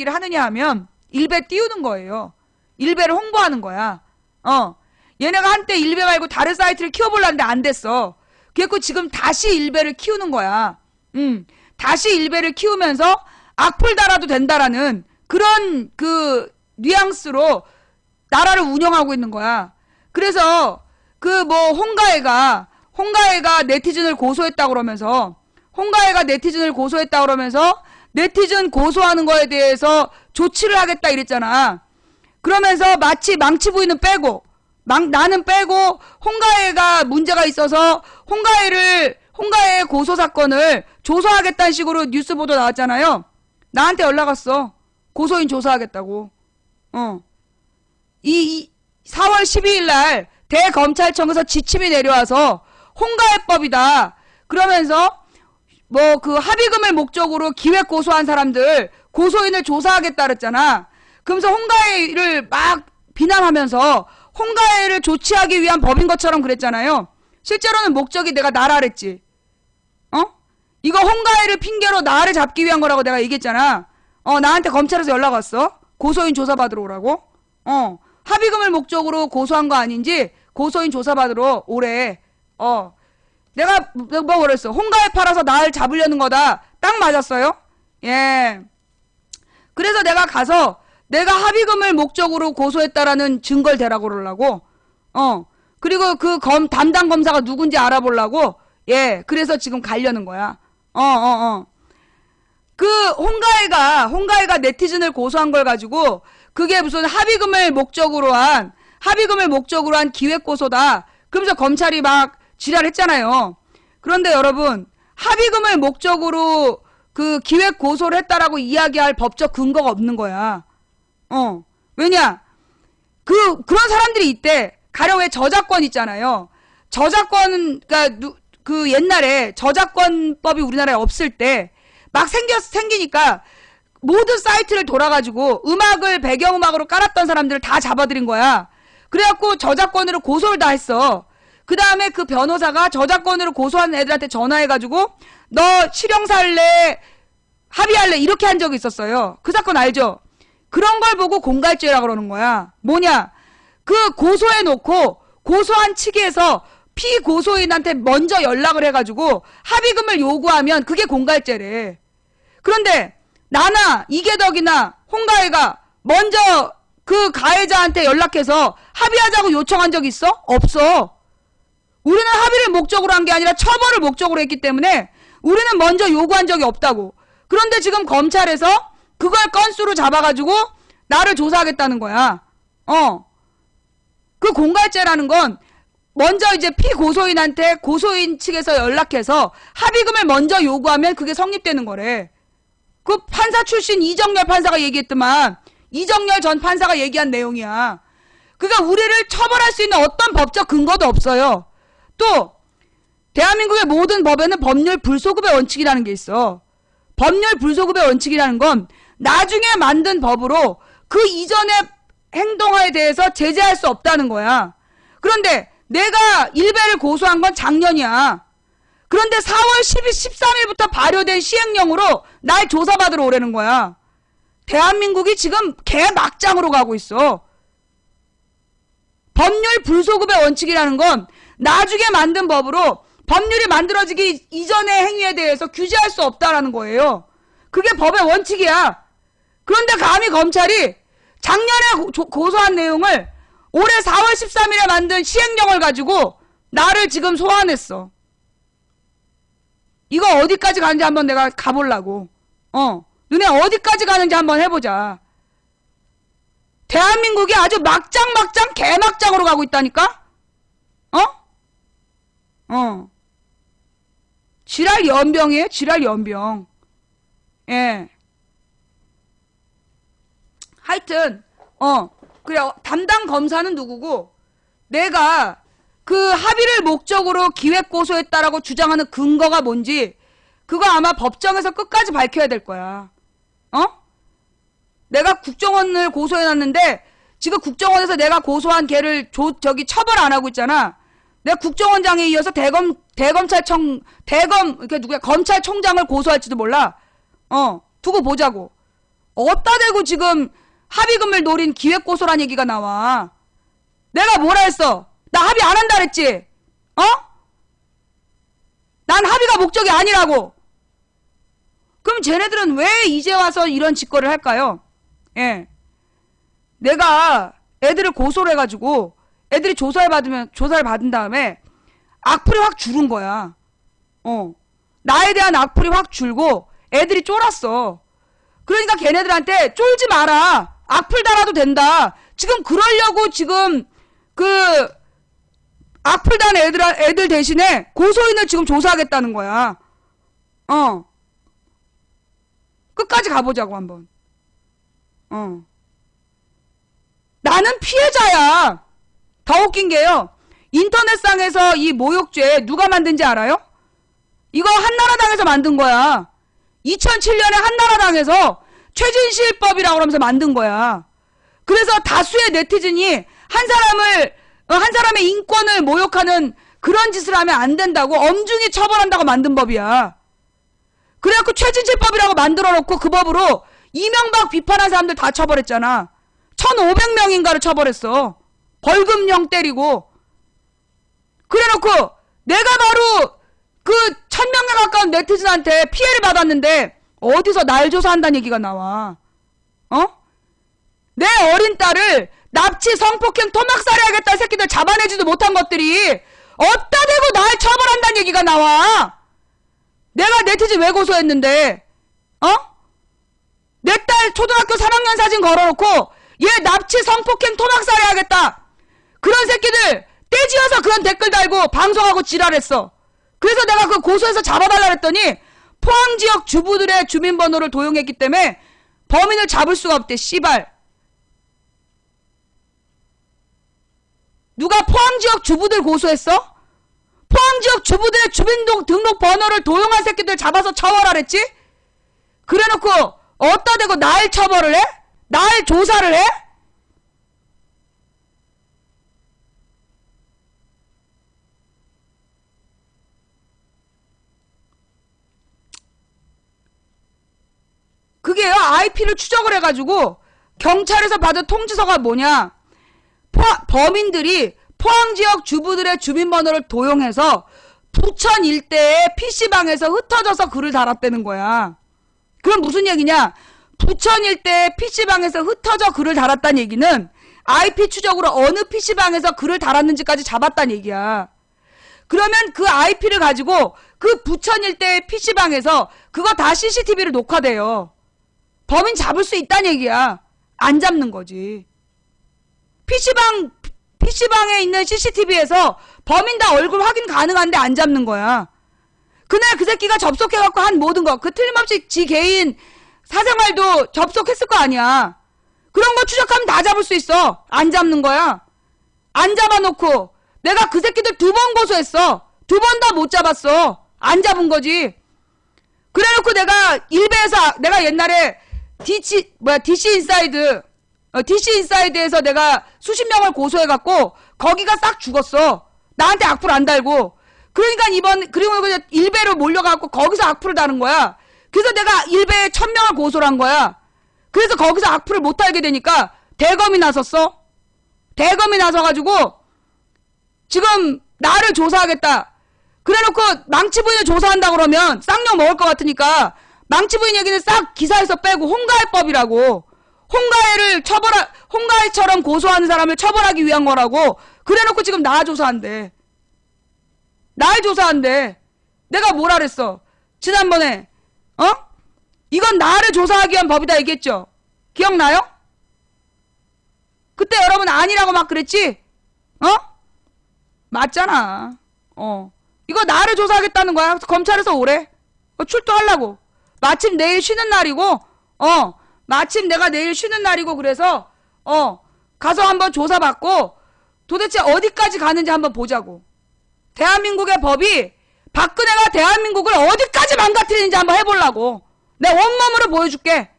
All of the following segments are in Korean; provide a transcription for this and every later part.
일을 하느냐 하면 일베 띄우는 거예요. 일베를 홍보하는 거야. 얘네가 한때 일베 말고 다른 사이트를 키워보려는데 안 됐어. 그래갖고 지금 다시 일베를 키우는 거야. 다시 일베를 키우면서 악플 달아도 된다라는 그런 그 뉘앙스로 나라를 운영하고 있는 거야. 그래서 그 뭐 홍가애가 네티즌을 고소했다 그러면서 네티즌 고소하는 거에 대해서 조치를 하겠다 이랬잖아. 그러면서 마치 망치 부인은 빼고 나는 빼고 홍가애가 문제가 있어서 홍가애의 고소 사건을 조사하겠다는 식으로 뉴스 보도 나왔잖아요. 나한테 연락 왔어. 고소인 조사하겠다고. 4월 12일 날 대검찰청에서 지침이 내려와서 홍가애법이다. 그러면서 뭐 그 합의금을 목적으로 기획 고소한 사람들 고소인을 조사하겠다 그랬잖아. 그러면서 홍가애를 막 비난하면서 홍가애를 조치하기 위한 법인 것처럼 그랬잖아요. 실제로는 목적이 내가 나라랬지. 이거 홍가애를 핑계로 나를 잡기 위한 거라고 내가 얘기했잖아. 나한테 검찰에서 연락 왔어. 고소인 조사받으러 오라고. 합의금을 목적으로 고소한 거 아닌지 고소인 조사받으러 오래. 내가 뭐 그랬어. 홍가애 팔아서 나를 잡으려는 거다. 딱 맞았어요. 예. 그래서 내가 가서 내가 합의금을 목적으로 고소했다라는 증거를 대라고 그러려고. 그리고 그 담당 검사가 누군지 알아보려고. 예. 그래서 지금 가려는 거야. 그 홍가애가 네티즌을 고소한 걸 가지고 그게 무슨 합의금을 목적으로 한 기획 고소다. 그러면서 검찰이 막 지랄했잖아요. 그런데 여러분, 합의금을 목적으로 그 기획 고소를 했다라고 이야기할 법적 근거가 없는 거야. 왜냐? 그런 사람들이 있대. 가령 왜 저작권 있잖아요. 저작권, 그러니까 그 옛날에 저작권법이 우리나라에 없을 때 막 생기니까 모든 사이트를 돌아가지고 음악을 배경음악으로 깔았던 사람들을 다 잡아들인 거야. 그래갖고 저작권으로 고소를 다 했어. 그 다음에 그 변호사가 저작권으로 고소한 애들한테 전화해가지고 너 실형사 할래? 합의할래? 이렇게 한 적이 있었어요. 그 사건 알죠? 그런 걸 보고 공갈죄라 그러는 거야. 뭐냐? 그 고소해놓고 고소한 측에서 피고소인한테 먼저 연락을 해가지고 합의금을 요구하면 그게 공갈죄래. 그런데 나나 이계덕이나 홍가애가 먼저 그 가해자한테 연락해서 합의하자고 요청한 적 있어? 없어. 우리는 합의를 목적으로 한 게 아니라 처벌을 목적으로 했기 때문에 우리는 먼저 요구한 적이 없다고. 그런데 지금 검찰에서 그걸 건수로 잡아가지고 나를 조사하겠다는 거야. 그 공갈죄라는 건 먼저 이제 피고소인한테 고소인 측에서 연락해서 합의금을 먼저 요구하면 그게 성립되는 거래. 그 판사 출신 이정열 판사가 얘기했더만, 이정열 전 판사가 얘기한 내용이야. 그러니까 우리를 처벌할 수 있는 어떤 법적 근거도 없어요. 또 대한민국의 모든 법에는 법률 불소급의 원칙이라는 게 있어. 법률 불소급의 원칙이라는 건 나중에 만든 법으로 그 이전의 행동에 대해서 제재할 수 없다는 거야. 그런데 내가 일베를 고소한 건 작년이야. 그런데 4월 13일부터 발효된 시행령으로 날 조사받으러 오라는 거야. 대한민국이 지금 개막장으로 가고 있어. 법률 불소급의 원칙이라는 건 나중에 만든 법으로 법률이 만들어지기 이전의 행위에 대해서 규제할 수 없다라는 거예요. 그게 법의 원칙이야. 그런데 감히 검찰이 작년에 고소한 내용을 올해 4월 13일에 만든 시행령을 가지고 나를 지금 소환했어. 이거 어디까지 가는지 한번 내가 가보려고. 너네 어디까지 가는지 한번 해보자. 대한민국이 아주 막장 개막장으로 가고 있다니까? 지랄 연병이에요. 지랄 연병. 예. 하여튼 그래. 담당 검사는 누구고 내가 그 합의를 목적으로 기획 고소했다라고 주장하는 근거가 뭔지 그거 아마 법정에서 끝까지 밝혀야 될 거야. 내가 국정원을 고소해놨는데 지금 국정원에서 내가 고소한 걔를 처벌 안 하고 있잖아. 내가 국정원장에 이어서 검찰총장을 고소할지도 몰라. 두고 보자고. 어디다 대고 지금 합의금을 노린 기획고소란 얘기가 나와. 내가 뭐라 했어? 나 합의 안 한다 그랬지? 어? 난 합의가 목적이 아니라고. 그럼 쟤네들은 왜 이제 와서 이런 짓거리를 할까요? 예. 내가 애들을 고소를 해가지고 애들이 조사를 받은 다음에 악플이 확 줄은 거야. 나에 대한 악플이 확 줄고 애들이 쫄았어. 그러니까 걔네들한테 쫄지 마라. 악플 달아도 된다. 지금 그러려고 지금 그 악플 단 애들 대신에 고소인을 지금 조사하겠다는 거야. 끝까지 가보자고 한번. 나는 피해자야. 더 웃긴 게요. 인터넷상에서 이 모욕죄 누가 만든지 알아요? 이거 한나라당에서 만든 거야. 2007년에 한나라당에서 최진실법이라고 하면서 만든 거야. 그래서 다수의 네티즌이 한 사람의 인권을 모욕하는 그런 짓을 하면 안 된다고 엄중히 처벌한다고 만든 법이야. 그래갖고 최진실법이라고 만들어 놓고 그 법으로 이명박 비판한 사람들 다 처벌했잖아. 1,500명인가를 처벌했어. 벌금형 때리고. 그래놓고 내가 바로 그 1,000명에 가까운 네티즌한테 피해를 받았는데 어디서 날 조사한다는 얘기가 나와. 내 어린 딸을 납치, 성폭행, 토막살해야겠다는 새끼들 잡아내지도 못한 것들이 어디다 대고 날 처벌한다는 얘기가 나와. 내가 네티즌 왜 고소했는데 내 딸 초등학교 3학년 사진 걸어놓고 얘 납치, 성폭행, 토막살해야겠다. 그런 새끼들 떼지어서 그런 댓글 달고 방송하고 지랄했어. 그래서 내가 그 고소해서 잡아달라 그랬더니 포항지역 주부들의 주민번호를 도용했기 때문에 범인을 잡을 수가 없대. 씨발. 누가 포항지역 주부들 고소했어? 포항지역 주부들의 주민등록번호를 도용한 새끼들 잡아서 처벌하랬지? 그래놓고 어디다 대고 날 처벌을 해? 날 조사를 해? 그게요, IP를 추적을 해가지고 경찰에서 받은 통지서가 뭐냐, 범인들이 포항지역 주부들의 주민번호를 도용해서 부천 일대의 PC방에서 흩어져서 글을 달았다는 거야. 그럼 무슨 얘기냐? 부천 일대의 PC방에서 흩어져 글을 달았다는 얘기는 IP 추적으로 어느 PC방에서 글을 달았는지까지 잡았다는 얘기야. 그러면 그 IP를 가지고 그 부천 일대의 PC방에서 그거 다 CCTV로 녹화돼요. 범인 잡을 수 있다는 얘기야. 안 잡는 거지. PC방에 있는 CCTV에서 범인 다 얼굴 확인 가능한데 안 잡는 거야. 그날 그 새끼가 접속해갖고 한 모든 거, 그 틀림없이 지 개인 사생활도 접속했을 거 아니야. 그런 거 추적하면 다 잡을 수 있어. 안 잡는 거야. 안 잡아놓고 내가 그 새끼들 2번 고소했어. 2번 다 못 잡았어. 안 잡은 거지. 그래놓고 내가 일베에서 내가 옛날에 DC 인사이드에서 내가 수십 명을 고소해갖고 거기가 싹 죽었어. 나한테 악플 안 달고. 그러니까 그리고 일베로 몰려가갖고 거기서 악플을 다는 거야. 그래서 내가 일베에 1,000명을 고소를 한 거야. 그래서 거기서 악플을 못 달게 되니까 대검이 나섰어. 대검이 나서가지고 지금 나를 조사하겠다. 그래놓고 망치부인을 조사한다 그러면 쌍욕 먹을 것 같으니까 망치부인 얘기는 싹 기사에서 빼고 홍가해법이라고. 홍가해처럼 고소하는 사람을 처벌하기 위한 거라고. 그래놓고 지금 나 조사한대. 날 조사한대. 내가 뭐라 그랬어? 지난번에 이건 나를 조사하기 위한 법이다 얘기했죠? 기억나요? 그때 여러분 아니라고 막 그랬지? 맞잖아. 이거 나를 조사하겠다는 거야. 검찰에서 오래. 출두하려고. 마침 내일 쉬는 날이고 마침 내가 내일 쉬는 날이고 그래서 가서 한번 조사받고 도대체 어디까지 가는지 한번 보자고. 대한민국의 법이 박근혜가 대한민국을 어디까지 망가뜨리는지 한번 해보려고. 내 온몸으로 보여줄게.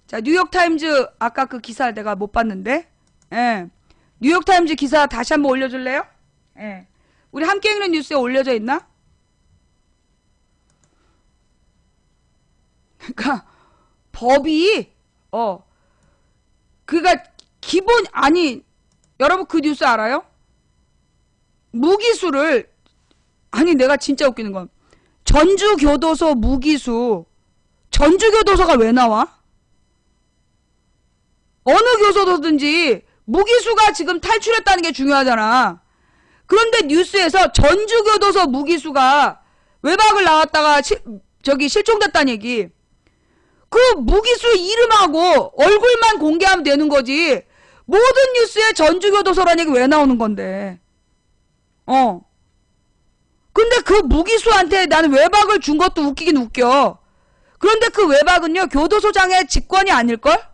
자, 뉴욕타임즈 아까 그 기사 내가 못 봤는데, 예. 뉴욕타임즈 기사 다시 한번 올려줄래요? 예. 우리 함께 읽는 뉴스에 올려져 있나? 그러니까 법이 그러니까 기본 아니 여러분 그 뉴스 알아요? 무기수를 아니 내가 진짜 웃기는 건 전주교도소 무기수 전주교도소가 왜 나와? 어느 교도소든지 무기수가 지금 탈출했다는 게 중요하잖아. 그런데 뉴스에서 전주교도소 무기수가 외박을 나왔다가 실종됐다는 얘기. 그 무기수 이름하고 얼굴만 공개하면 되는 거지. 모든 뉴스에 전주교도소라는 얘기 왜 나오는 건데. 근데 그 무기수한테 나는 외박을 준 것도 웃기긴 웃겨. 그런데 그 외박은요 교도소장의 직권이 아닐걸?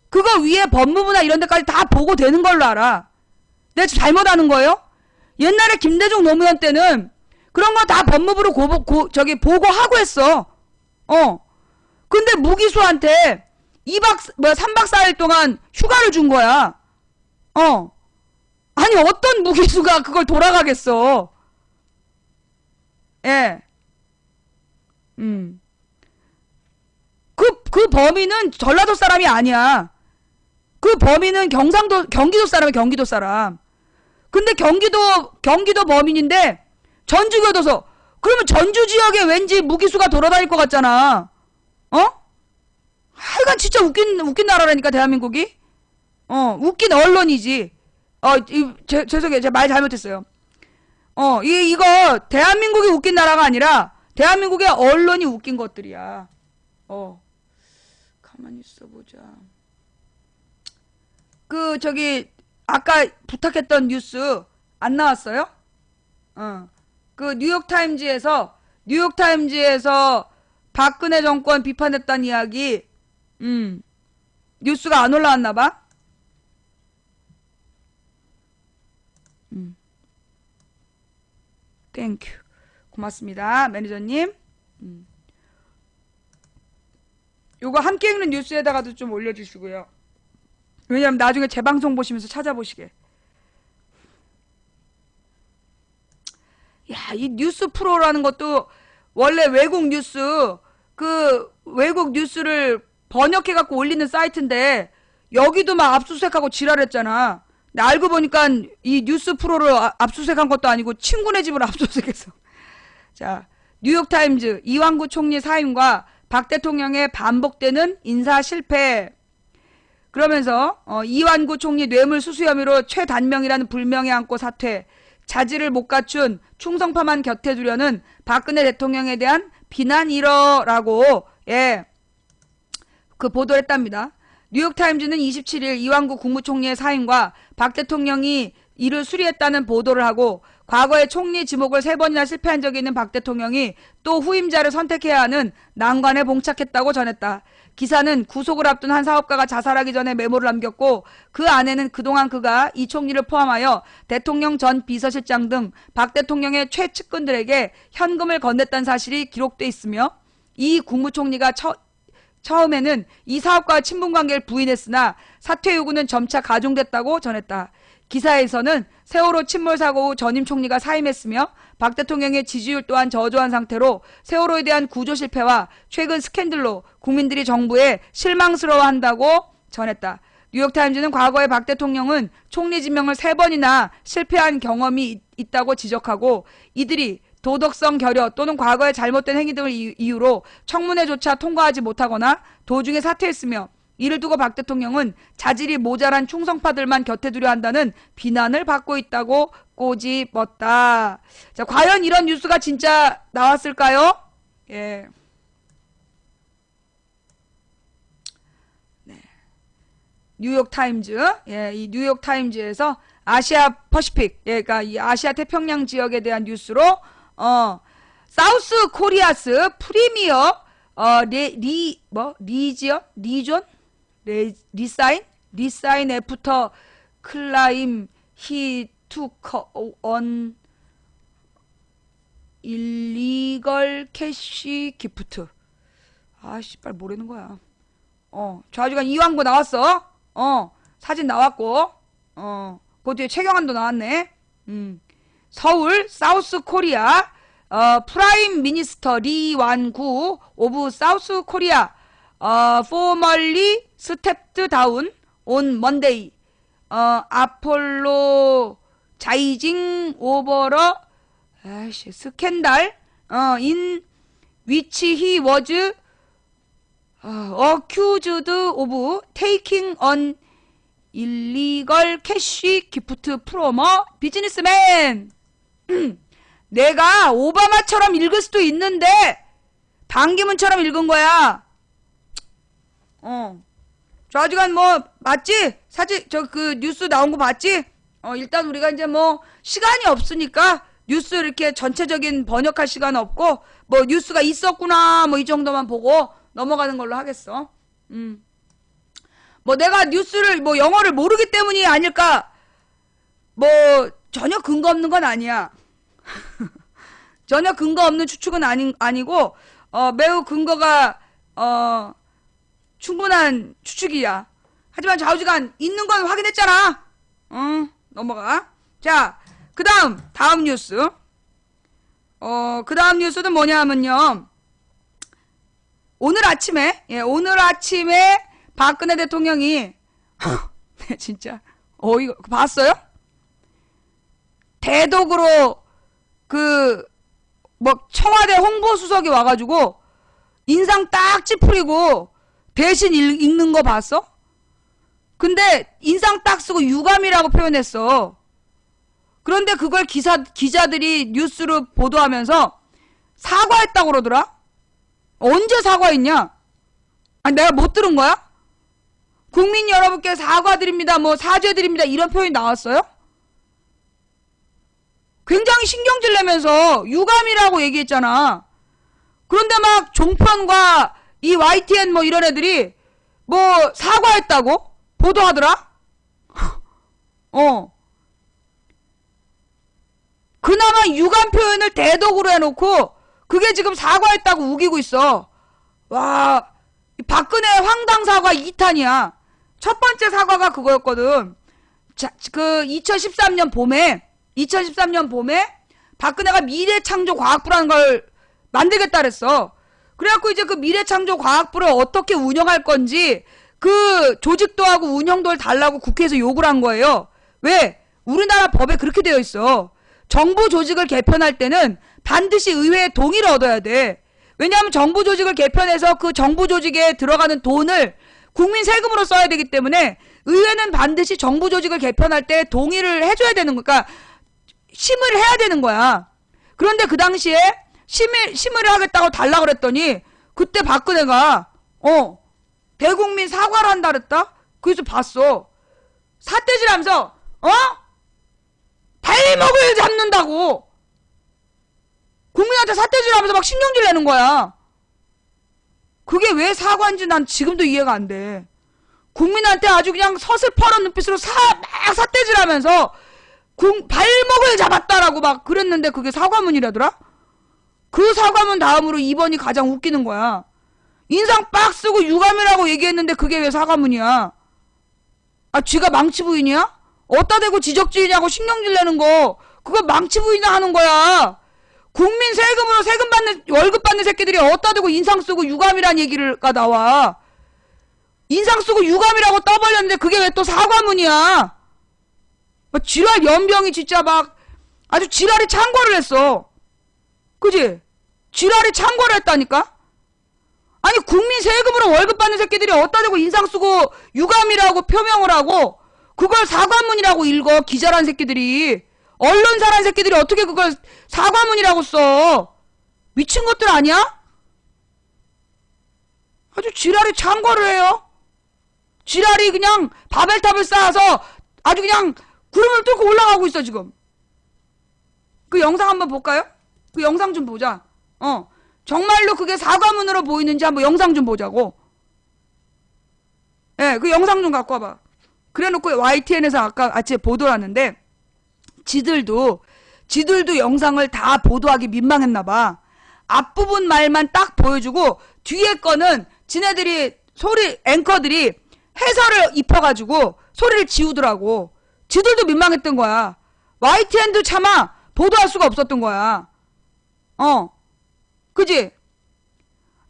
그거 위에 법무부나 이런 데까지 다 보고되는 걸로 알아. 내가 잘못하는 거예요? 옛날에 김대중 노무현 때는 그런 거 다 법무부로 보고하고 했어. 근데 무기수한테 3박 4일 동안 휴가를 준 거야. 아니 어떤 무기수가 그걸 돌아가겠어. 예. 그 범인은 전라도 사람이 아니야. 그 범인은 경기도 사람이야, 경기도 사람. 근데 경기도 범인인데, 전주교도소. 그러면 전주 지역에 왠지 무기수가 돌아다닐 것 같잖아. 하여간 진짜 웃긴 나라라니까, 대한민국이. 웃긴 언론이지. 죄송해요. 제가 말 잘못했어요. 이거, 대한민국이 웃긴 나라가 아니라, 대한민국의 언론이 웃긴 것들이야. 가만히 있어보자. 아까 부탁했던 뉴스 안 나왔어요? 그 뉴욕타임즈에서 박근혜 정권 비판했다는 이야기, 뉴스가 안 올라왔나봐? 땡큐. 고맙습니다. 매니저님. 요거 함께 읽는 뉴스에다가도 좀 올려주시고요. 왜냐면 나중에 재방송 보시면서 찾아보시게. 야, 이 뉴스 프로라는 것도 원래 외국 뉴스를 번역해갖고 올리는 사이트인데 여기도 막 압수수색하고 지랄했잖아. 근데 알고 보니까 이 뉴스 프로를 압수수색한 것도 아니고 친구네 집을 압수수색했어. 자, 뉴욕타임즈 이완구 총리 사임과 박 대통령의 반복되는 인사 실패. 그러면서 이완구 총리 뇌물수수 혐의로 최단명이라는 불명예 안고 사퇴. 자질을 못 갖춘 충성파만 곁에 두려는 박근혜 대통령에 대한 비난이러라고 그 보도를 했답니다. 뉴욕타임즈는 27일 이완구 국무총리의 사임과 박 대통령이 이를 수리했다는 보도를 하고 과거에 총리 지목을 3번이나 실패한 적이 있는 박 대통령이 또 후임자를 선택해야 하는 난관에 봉착했다고 전했다. 기사는 구속을 앞둔 한 사업가가 자살하기 전에 메모를 남겼고 그 안에는 그동안 그가 이 총리를 포함하여 대통령 전 비서실장 등 박 대통령의 최측근들에게 현금을 건넸다는 사실이 기록돼 있으며 이 국무총리가 처음에는 이 사업가와 친분관계를 부인했으나 사퇴 요구는 점차 가중됐다고 전했다. 기사에서는 세월호 침몰 사고 후 전임 총리가 사임했으며 박 대통령의 지지율 또한 저조한 상태로 세월호에 대한 구조 실패와 최근 스캔들로 국민들이 정부에 실망스러워한다고 전했다. 뉴욕타임즈는 과거에 박 대통령은 총리 지명을 3번이나 실패한 경험이 있다고 지적하고 이들이 도덕성 결여 또는 과거의 잘못된 행위 등을 이유로 청문회조차 통과하지 못하거나 도중에 사퇴했으며 이를 두고 박 대통령은 자질이 모자란 충성파들만 곁에 두려 한다는 비난을 받고 있다고 꼬집었다. 자, 과연 이런 뉴스가 진짜 나왔을까요? 예. 네. 뉴욕타임즈. 예, 이 뉴욕타임즈에서 아시아 퍼시픽, 그러니까 이 아시아 태평양 지역에 대한 뉴스로 사우스 코리아스 프리미어 리사인 애프터 클라임 히 투커 언 일리걸 캐시 기프트. 아 씨발 모르는 거야. 좌주간 이왕구 나왔어. 사진 나왔고 그 뒤에 최경환도 나왔네. 서울 사우스 코리아 프라임 미니스터 리 완구 오브 사우스 코리아 formerly stepped down on Monday. 아폴로 자이징 오버러 스캔들 in which he was accused of taking an illegal cash gift from a businessman. 내가 오바마처럼 읽을 수도 있는데 반기문처럼 읽은 거야. 좌지간 뭐 맞지? 사실 저 그 뉴스 나온 거 봤지? 일단 우리가 이제 뭐 시간이 없으니까 뉴스 이렇게 전체적인 번역할 시간 없고 뭐 뉴스가 있었구나 뭐 이 정도만 보고 넘어가는 걸로 하겠어. 뭐 내가 뉴스를 뭐 영어를 모르기 때문이 아닐까? 뭐 전혀 근거 없는 건 아니야. 전혀 근거 없는 추측은 아니고 매우 근거가 충분한 추측이야. 하지만 좌우지간 있는 건 확인했잖아. 넘어가. 자, 다음 뉴스. 그 다음 뉴스는 뭐냐 하면요. 오늘 아침에 박근혜 대통령이 진짜 이거 봤어요? 대독으로 뭐 청와대 홍보수석이 와가지고 인상 딱 찌푸리고 대신 읽는 거 봤어? 근데 인상 딱 쓰고 유감이라고 표현했어. 그런데 그걸 기자들이 뉴스로 보도하면서 사과했다고 그러더라? 언제 사과했냐? 아니 내가 못 들은 거야? 국민 여러분께 사과드립니다, 뭐 사죄드립니다 이런 표현이 나왔어요? 굉장히 신경질 내면서 유감이라고 얘기했잖아. 그런데 막 종편과 이 YTN 뭐 이런 애들이 뭐 사과했다고 보도하더라? 그나마 유감 표현을 대독으로 해놓고 그게 지금 사과했다고 우기고 있어. 와, 박근혜 황당 사과 2탄이야. 첫 번째 사과가 그거였거든. 자, 2013년 봄에 박근혜가 미래창조과학부라는 걸 만들겠다 그랬어. 그래갖고 이제 그 미래창조과학부를 어떻게 운영할 건지 그 조직도 하고 운영도를 달라고 국회에서 요구를 한 거예요. 왜? 우리나라 법에 그렇게 되어 있어. 정부 조직을 개편할 때는 반드시 의회의 동의를 얻어야 돼. 왜냐하면 정부 조직을 개편해서 그 정부 조직에 들어가는 돈을 국민 세금으로 써야 되기 때문에 의회는 반드시 정부 조직을 개편할 때 동의를 해줘야 되는 거니까 심의를 해야 되는 거야. 그런데 그 당시에 심의를 하겠다고 달라고 그랬더니 그때 박근혜가 대국민 사과를 한다 그랬다? 그래서 봤어. 삿대질하면서 발목을 잡는다고 국민한테 삿대질하면서 막 신경질 내는 거야. 그게 왜 사과인지 난 지금도 이해가 안 돼. 국민한테 아주 그냥 서슬퍼런 눈빛으로 막 삿대질하면서 발목을 잡았다라고 막 그랬는데 그게 사과문이라더라? 그 사과문 다음으로 2번이 가장 웃기는 거야. 인상 빡 쓰고 유감이라고 얘기했는데 그게 왜 사과문이야? 아, 쥐가 망치 부인이야? 어디다 대고 지적주의냐고 신경질 내는 거 그거 망치 부인이나 하는 거야. 국민 세금으로 월급 받는 새끼들이 어디다 대고 인상 쓰고 유감이란 얘기가 나와. 인상 쓰고 유감이라고 떠벌렸는데 그게 왜 또 사과문이야? 뭐 지랄 연병이 진짜 막 아주 지랄이 창궐을 했어. 그지? 지랄이 창궐을 했다니까? 아니 국민 세금으로 월급 받는 새끼들이 어디다 대고 인상 쓰고 유감이라고 표명을 하고 그걸 사과문이라고 읽어. 기자란 새끼들이. 언론사란 새끼들이 어떻게 그걸 사과문이라고 써. 미친 것들 아니야? 아주 지랄이 창궐을 해요. 지랄이 그냥 바벨탑을 쌓아서 아주 그냥 구름을 뚫고 올라가고 있어 지금. 그 영상 한번 볼까요? 그 영상 좀 보자. 정말로 그게 사과문으로 보이는지 한번 영상 좀 보자고. 그 영상 좀 갖고 와봐. 그래놓고 YTN에서 아까 아침에 보도를 하는데 지들도 영상을 다 보도하기 민망했나봐. 앞부분 말만 딱 보여주고 뒤에 거는 지네들이 앵커들이 해설을 입혀가지고 소리를 지우더라고. 지들도 민망했던 거야. YTN도 차마 보도할 수가 없었던 거야. 어. 그지?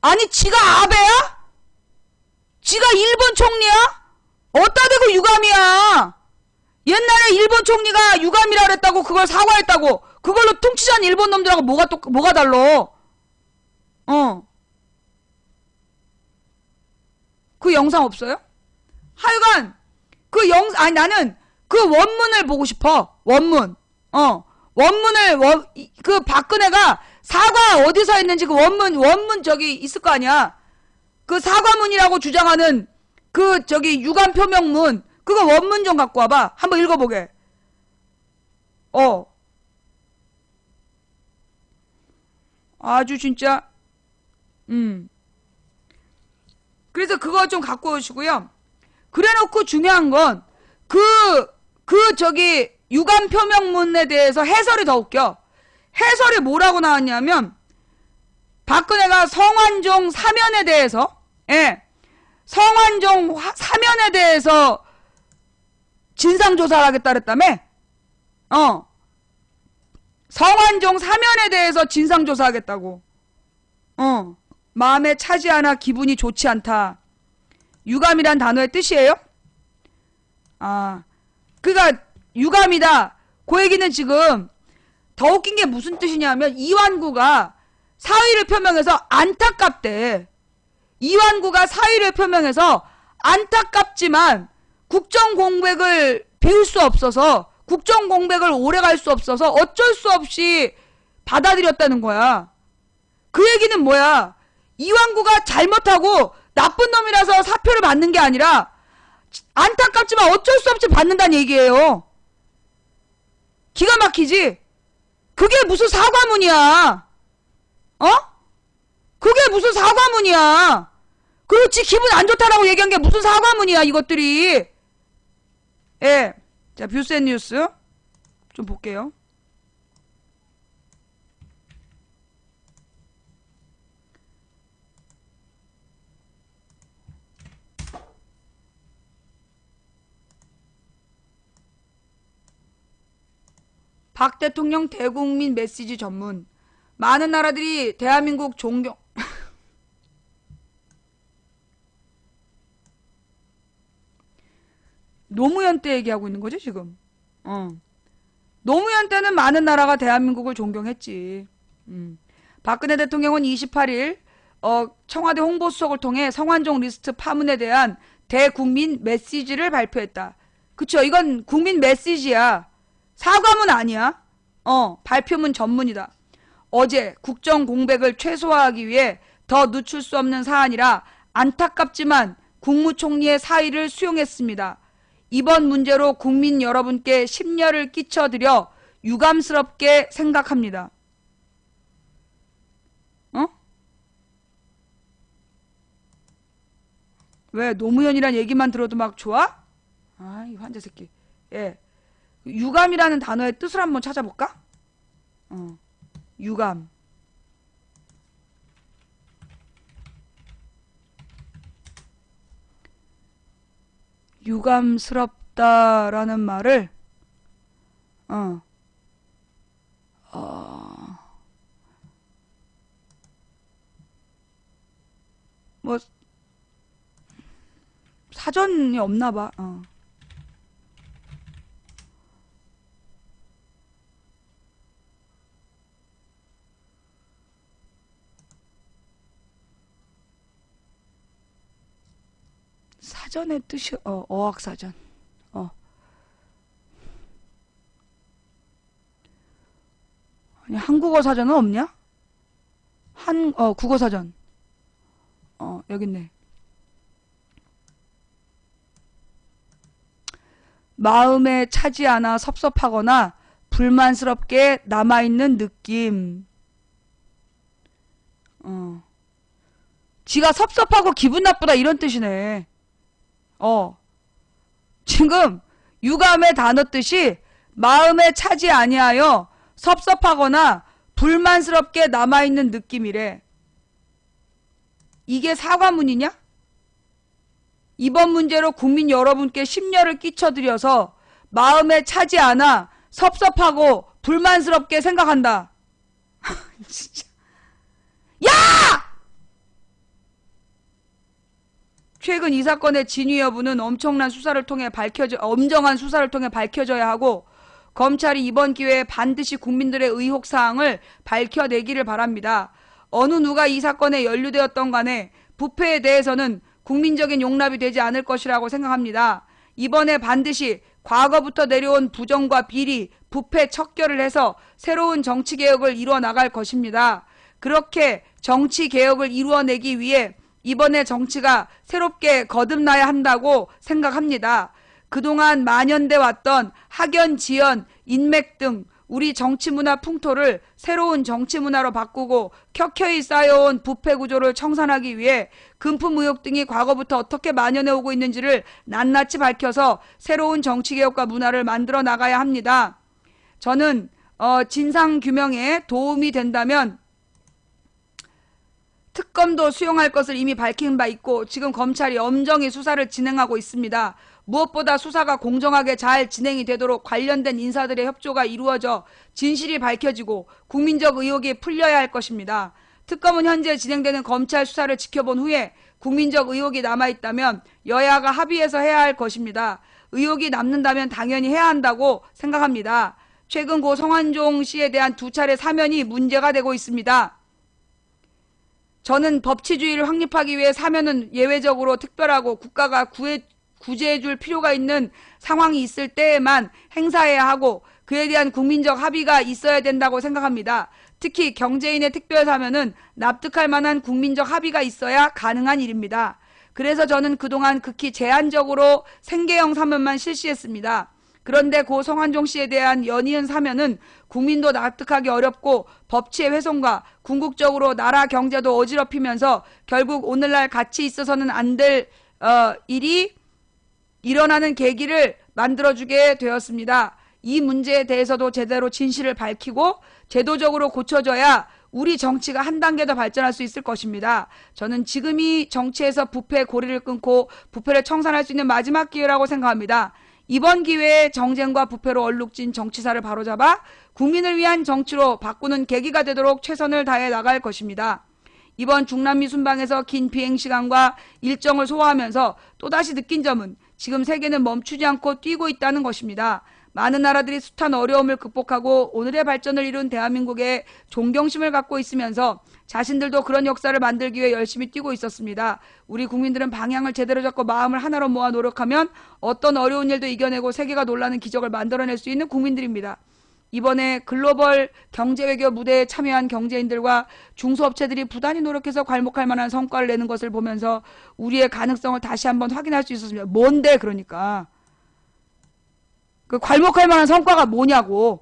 아니, 지가 아베야? 지가 일본 총리야? 어따 대고 유감이야? 옛날에 일본 총리가 유감이라 그랬다고 그걸 사과했다고 그걸로 퉁치자는 일본 놈들하고 뭐가 달라? 어. 그 영상 없어요? 하여간 아니 나는 그 원문을 보고 싶어. 원문. 원문을 그 박근혜가 사과 어디서 했는지 그 원문 저기 있을 거 아니야. 그 사과문이라고 주장하는 그 저기 유감 표명문 그거 원문 좀 갖고 와봐. 한번 읽어보게. 아주 진짜 그래서 그거 좀 갖고 오시고요. 그래놓고 중요한 건 저기 유감 표명문에 대해서 해설이 더 웃겨. 해설이 뭐라고 나왔냐면 박근혜가 성완종 사면에 대해서 성완종 사면에 대해서 진상조사를 하겠다 그랬다며? 성완종 사면에 대해서 진상조사하겠다고. 마음에 차지 않아 기분이 좋지 않다. 유감이란 단어의 뜻이에요? 그니까 유감이다. 그 얘기는 지금 더 웃긴 게 무슨 뜻이냐면 이완구가 사의를 표명해서 안타깝대. 이완구가 사의를 표명해서 안타깝지만 국정공백을 비울 수 없어서 국정공백을 오래 갈 수 없어서 어쩔 수 없이 받아들였다는 거야. 그 얘기는 뭐야? 이완구가 잘못하고 나쁜 놈이라서 사표를 받는 게 아니라 안타깝지만 어쩔 수 없이 받는다는 얘기예요. 기가 막히지? 그게 무슨 사과문이야? 그게 무슨 사과문이야? 그렇지 기분 안 좋다라고 얘기한 게 무슨 사과문이야 이것들이. 자 뷰센 뉴스 좀 볼게요. 박 대통령 대국민 메시지 전문. 많은 나라들이 대한민국 존경 노무현 때 얘기하고 있는 거지 지금. 노무현 때는 많은 나라가 대한민국을 존경했지. 박근혜 대통령은 28일 청와대 홍보수석을 통해 성완종 리스트 파문에 대한 대국민 메시지를 발표했다. 그쵸? 이건 국민 메시지야. 사과문 아니야. 발표문 전문이다. 어제 국정 공백을 최소화하기 위해 더 늦출 수 없는 사안이라 안타깝지만 국무총리의 사의를 수용했습니다. 이번 문제로 국민 여러분께 심려를 끼쳐드려 유감스럽게 생각합니다. 왜 노무현이란 얘기만 들어도 막 좋아? 이 환자 새끼. 유감이라는 단어의 뜻을 한번 찾아볼까? 유감. 유감스럽다라는 말을 뭐 사전이 없나 봐. 사전의 뜻이 어학사전. 아니 한국어 사전은 없냐? 국어 사전. 여기 있네. 마음에 차지 않아 섭섭하거나 불만스럽게 남아있는 느낌. 지가 섭섭하고 기분 나쁘다 이런 뜻이네. 지금 유감의 단어 뜻이 마음에 차지 아니하여 섭섭하거나 불만스럽게 남아있는 느낌이래. 이게 사과문이냐? 이번 문제로 국민 여러분께 심려를 끼쳐드려서 마음에 차지 않아 섭섭하고 불만스럽게 생각한다. 진짜. 야! 최근 이 사건의 진위 여부는 엄정한 수사를 통해 밝혀져야 하고 검찰이 이번 기회에 반드시 국민들의 의혹 사항을 밝혀내기를 바랍니다. 어느 누가 이 사건에 연루되었던 간에 부패에 대해서는 국민적인 용납이 되지 않을 것이라고 생각합니다. 이번에 반드시 과거부터 내려온 부정과 비리, 부패 척결을 해서 새로운 정치개혁을 이루어 나갈 것입니다. 그렇게 정치개혁을 이루어내기 위해 이번에 정치가 새롭게 거듭나야 한다고 생각합니다. 그동안 만연돼 왔던 학연, 지연, 인맥 등 우리 정치문화 풍토를 새로운 정치문화로 바꾸고 켜켜이 쌓여온 부패 구조를 청산하기 위해 금품 의혹 등이 과거부터 어떻게 만연해 오고 있는지를 낱낱이 밝혀서 새로운 정치개혁과 문화를 만들어 나가야 합니다. 저는 진상규명에 도움이 된다면 특검도 수용할 것을 이미 밝힌 바 있고 지금 검찰이 엄정히 수사를 진행하고 있습니다. 무엇보다 수사가 공정하게 잘 진행이 되도록 관련된 인사들의 협조가 이루어져 진실이 밝혀지고 국민적 의혹이 풀려야 할 것입니다. 특검은 현재 진행되는 검찰 수사를 지켜본 후에 국민적 의혹이 남아있다면 여야가 합의해서 해야 할 것입니다. 의혹이 남는다면 당연히 해야 한다고 생각합니다. 최근 고 성완종 씨에 대한 2차례 사면이 문제가 되고 있습니다. 저는 법치주의를 확립하기 위해 사면은 예외적으로 특별하고 국가가 구제해줄 필요가 있는 상황이 있을 때에만 행사해야 하고 그에 대한 국민적 합의가 있어야 된다고 생각합니다. 특히 경제인의 특별사면은 납득할 만한 국민적 합의가 있어야 가능한 일입니다. 그래서 저는 그동안 극히 제한적으로 생계형 사면만 실시했습니다. 그런데 고 성완종 씨에 대한 연이은 사면은 국민도 납득하기 어렵고 법치의 훼손과 궁극적으로 나라 경제도 어지럽히면서 결국 오늘날 같이 있어서는 안 될 일이 일어나는 계기를 만들어주게 되었습니다. 이 문제에 대해서도 제대로 진실을 밝히고 제도적으로 고쳐져야 우리 정치가 한 단계 더 발전할 수 있을 것입니다. 저는 지금이 정치에서 부패의 고리를 끊고 부패를 청산할 수 있는 마지막 기회라고 생각합니다. 이번 기회에 정쟁과 부패로 얼룩진 정치사를 바로잡아 국민을 위한 정치로 바꾸는 계기가 되도록 최선을 다해 나갈 것입니다. 이번 중남미 순방에서 긴 비행시간과 일정을 소화하면서 또다시 느낀 점은 지금 세계는 멈추지 않고 뛰고 있다는 것입니다. 많은 나라들이 숱한 어려움을 극복하고 오늘의 발전을 이룬 대한민국에 존경심을 갖고 있으면서 자신들도 그런 역사를 만들기 위해 열심히 뛰고 있었습니다. 우리 국민들은 방향을 제대로 잡고 마음을 하나로 모아 노력하면 어떤 어려운 일도 이겨내고 세계가 놀라는 기적을 만들어낼 수 있는 국민들입니다. 이번에 글로벌 경제외교 무대에 참여한 경제인들과 중소업체들이 부단히 노력해서 괄목할 만한 성과를 내는 것을 보면서 우리의 가능성을 다시 한번 확인할 수 있었습니다. 뭔데 그러니까. 그 괄목할 만한 성과가 뭐냐고.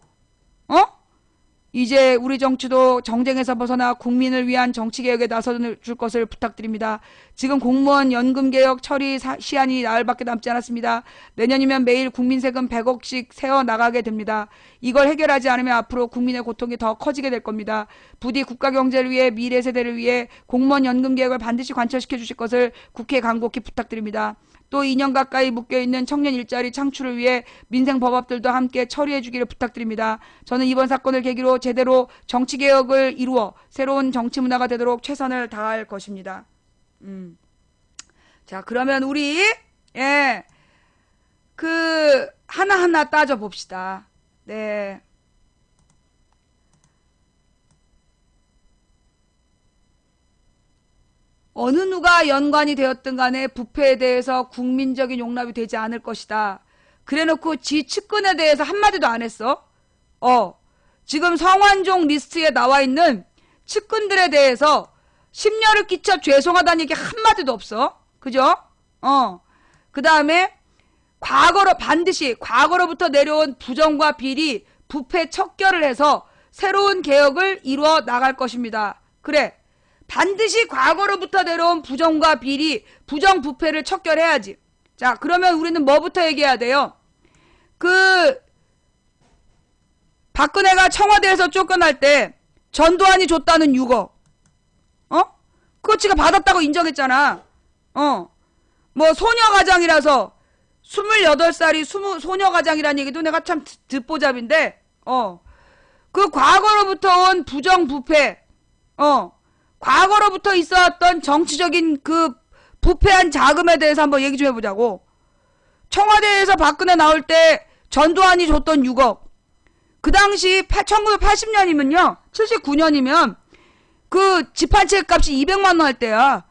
이제 우리 정치도 정쟁에서 벗어나 국민을 위한 정치개혁에 나서줄 것을 부탁드립니다. 지금 공무원 연금개혁 처리 시한이 나흘밖에 남지 않았습니다. 내년이면 매일 국민 세금 100억씩 세어나가게 됩니다. 이걸 해결하지 않으면 앞으로 국민의 고통이 더 커지게 될 겁니다. 부디 국가경제를 위해 미래 세대를 위해 공무원 연금개혁을 반드시 관철시켜 주실 것을 국회에 간곡히 부탁드립니다. 또 2년 가까이 묶여있는 청년 일자리 창출을 위해 민생법업들도 함께 처리해 주기를 부탁드립니다. 저는 이번 사건을 계기로 제대로 정치개혁을 이루어 새로운 정치문화가 되도록 최선을 다할 것입니다. 자, 그러면 우리 하나하나 따져봅시다. 네. 어느 누가 연관이 되었든 간에 부패에 대해서 국민적인 용납이 되지 않을 것이다. 그래놓고 지 측근에 대해서 한마디도 안 했어. 지금 성완종 리스트에 나와 있는 측근들에 대해서 심려를 끼쳐 죄송하다는 얘기 한마디도 없어. 그죠? 그 다음에 반드시 과거로부터 내려온 부정과 비리, 부패 척결을 해서 새로운 개혁을 이루어 나갈 것입니다. 그래. 반드시 과거로부터 내려온 부정과 비리, 부정 부패를 척결해야지. 자, 그러면 우리는 뭐부터 얘기해야 돼요? 박근혜가 청와대에서 쫓겨날 때 전두환이 줬다는 6억. 그거 지가 받았다고 인정했잖아. 뭐 소녀가장이라서 28살이 소녀가장이라는 얘기도 내가 참 듣보잡인데, 그 과거로부터 온 부정부패, 과거로부터 있어왔던 정치적인 그 부패한 자금에 대해서 한번 얘기 좀 해보자고. 청와대에서 박근혜 나올 때 전두환이 줬던 6억. 그 당시 1980년이면요, 79년이면 그 집 한 채 값이 200만 원 할 때야.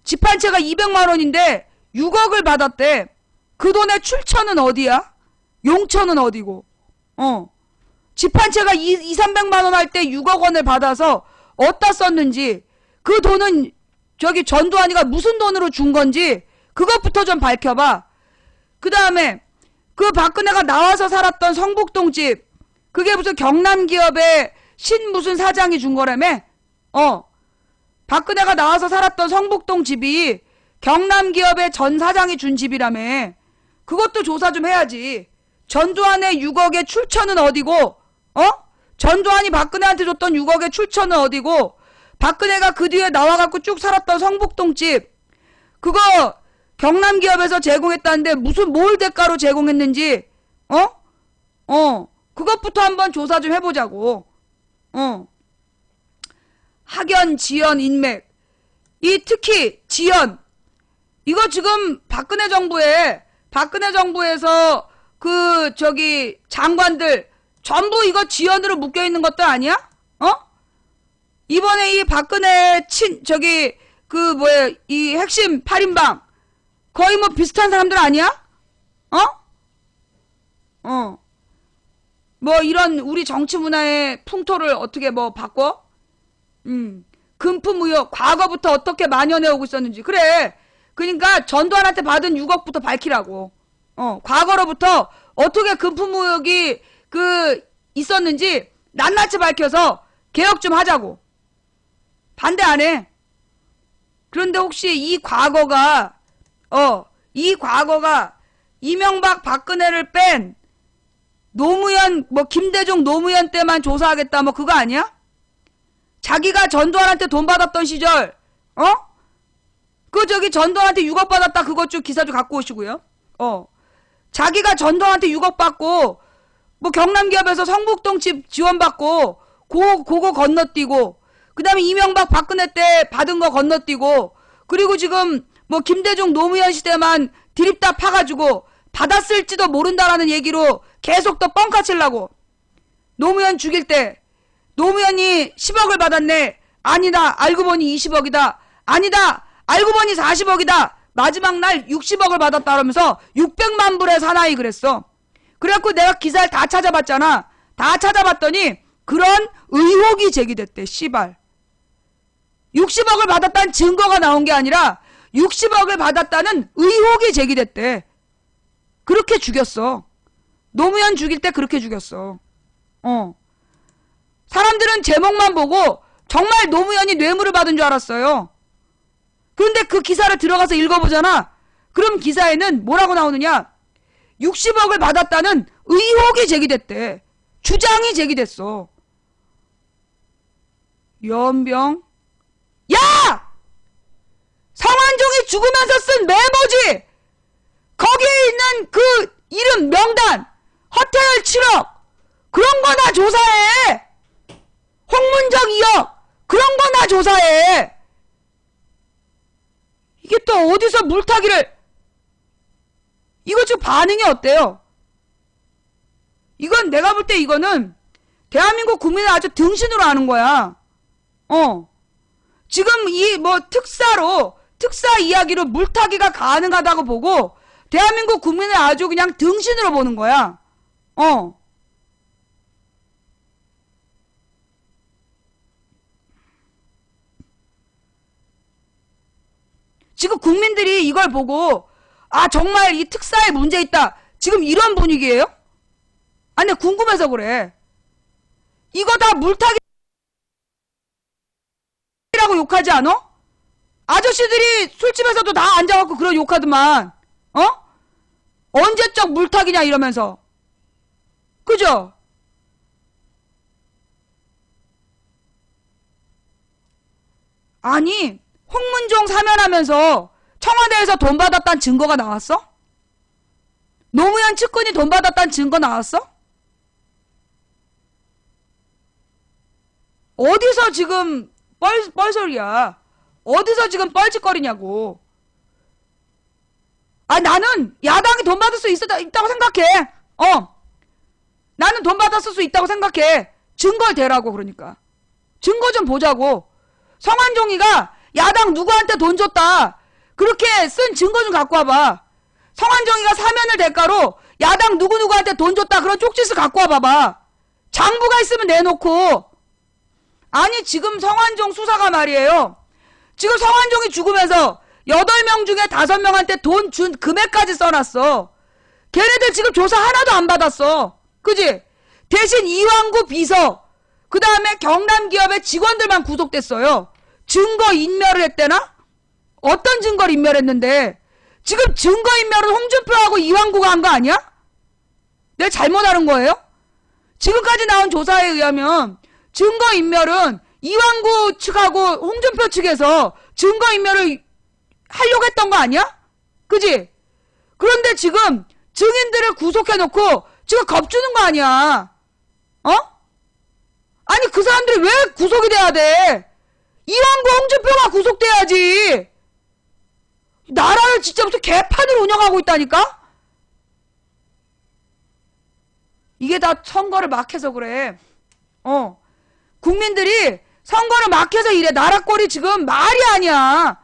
집 한 채가 200만 원인데 6억을 받았대. 그 돈의 출처는 어디야? 용처는 어디고? 집 한 채가 300만 원 할 때 6억 원을 받아서 어디다 썼는지, 그 돈은 저기 전두환이가 무슨 돈으로 준 건지 그것부터 좀 밝혀봐. 그 다음에 그 박근혜가 나와서 살았던 성북동 집, 그게 무슨 경남기업의 신 무슨 사장이 준 거라며? 박근혜가 나와서 살았던 성북동 집이 경남기업의 전 사장이 준 집이라며. 그것도 조사 좀 해야지. 전두환의 6억의 출처는 어디고, 전두환이 박근혜한테 줬던 6억의 출처는 어디고, 박근혜가 그 뒤에 나와갖고 쭉 살았던 성북동 집, 그거 경남기업에서 제공했다는데 무슨 뭘 대가로 제공했는지, 그것부터 한번 조사 좀 해보자고. 학연, 지연, 인맥. 이 특히 지연. 이거 지금 박근혜 정부에서 그 저기 장관들 전부 이거 지연으로 묶여 있는 것도 아니야? 이번에 이 박근혜 이 핵심 8인방 거의 뭐 비슷한 사람들 아니야? 뭐 이런 우리 정치 문화의 풍토를 어떻게 뭐 바꿔? 금품 의혹 과거부터 어떻게 만연해 오고 있었는지. 그래. 그러니까 전두환한테 받은 6억부터 밝히라고. 과거로부터 어떻게 금품 의혹이 있었는지 낱낱이 밝혀서 개혁 좀 하자고. 반대 안 해. 그런데 혹시 이 과거가 이명박 박근혜를 뺀 노무현, 김대중 노무현 때만 조사하겠다 그거 아니야? 자기가 전두환한테 돈 받았던 시절, 전두환한테 6억 받았다 그것 좀 기사 좀 갖고 오시고요. 자기가 전두환한테 6억 받고 경남기업에서 성북동 집 지원받고 그거 건너뛰고, 그 다음에 이명박 박근혜 때 받은 거 건너뛰고, 그리고 지금 김대중 노무현 시대만 드립다 파가지고 받았을지도 모른다라는 얘기로 계속 또 뻥카치려고. 노무현 죽일 때 노무현이 10억을 받았네. 아니다. 알고 보니 20억이다. 아니다. 알고 보니 40억이다. 마지막 날 60억을 받았다 그러면서 600만 불의 사나이 그랬어. 그래갖고 내가 기사를 다 찾아봤잖아. 다 찾아봤더니 그런 의혹이 제기됐대. 씨발. 60억을 받았다는 증거가 나온 게 아니라 60억을 받았다는 의혹이 제기됐대. 그렇게 죽였어. 노무현 죽일 때 그렇게 죽였어. 사람들은 제목만 보고 정말 노무현이 뇌물을 받은 줄 알았어요. 그런데 그 기사를 들어가서 읽어보잖아. 그럼 기사에는 뭐라고 나오느냐? 60억을 받았다는 의혹이 제기됐대. 주장이 제기됐어. 연병. 야! 성완종이 죽으면서 쓴 메모지! 거기에 있는 그 이름 명단, 허태열 7억, 그런 거나 조사해! 홍문정 2억, 그런 거나 조사해! 이게 또 어디서 물타기를, 이거 지금 반응이 어때요? 이건 내가 볼 때 이거는 대한민국 국민을 아주 등신으로 하는 거야. 지금 이 특사 이야기로 물타기가 가능하다고 보고 대한민국 국민을 아주 그냥 등신으로 보는 거야. 지금 국민들이 이걸 보고 정말 이 특사에 문제 있다. 지금 이런 분위기예요? 아니 궁금해서 그래. 이거 다 물타기라고 욕하지 않아? 아저씨들이 술집에서도 다 앉아갖고 그런 욕하더만. 언제적 물타기냐 이러면서. 그죠? 아니 홍문종 사면하면서 청와대에서 돈 받았다는 증거가 나왔어? 노무현 측근이 돈 받았다는 증거 나왔어? 어디서 지금 뻘소리야. 어디서 지금 뻘짓거리냐고. 아, 나는 야당이 돈 받을 수 있다고 생각해. 나는 돈 받았을 수 있다고 생각해. 증거를 대라고. 그러니까 증거 좀 보자고. 성완종이가 야당 누구한테 돈 줬다 그렇게 쓴 증거 좀 갖고 와봐. 성완종이가 사면을 대가로 야당 누구누구한테 돈 줬다 그런 쪽지를 갖고 와봐봐. 장부가 있으면 내놓고. 아니 지금 성완종 수사가 말이에요. 지금 성완종이 죽으면서 8명 중에 5명한테 돈 준 금액까지 써놨어. 걔네들 지금 조사 하나도 안 받았어. 그지? 대신 이왕구 비서 그 다음에 경남기업의 직원들만 구속됐어요. 증거 인멸을 했대나? 어떤 증거를 인멸했는데? 지금 증거 인멸은 홍준표하고 이왕구가 한 거 아니야? 내가 잘못 아는 거예요? 지금까지 나온 조사에 의하면 증거 인멸은 이왕구 측하고 홍준표 측에서 증거 인멸을 하려고 했던 거 아니야? 그지? 그런데 지금 증인들을 구속해놓고 지금 겁주는 거 아니야? 아니 그 사람들이 왜 구속이 돼야 돼? 이왕구 홍준표가 구속돼야지. 나라를 진짜 무슨 개판으로 운영하고 있다니까? 이게 다 선거를 막 해서 그래. 국민들이 선거를 막 해서 이래. 나라 꼴이 지금 말이 아니야.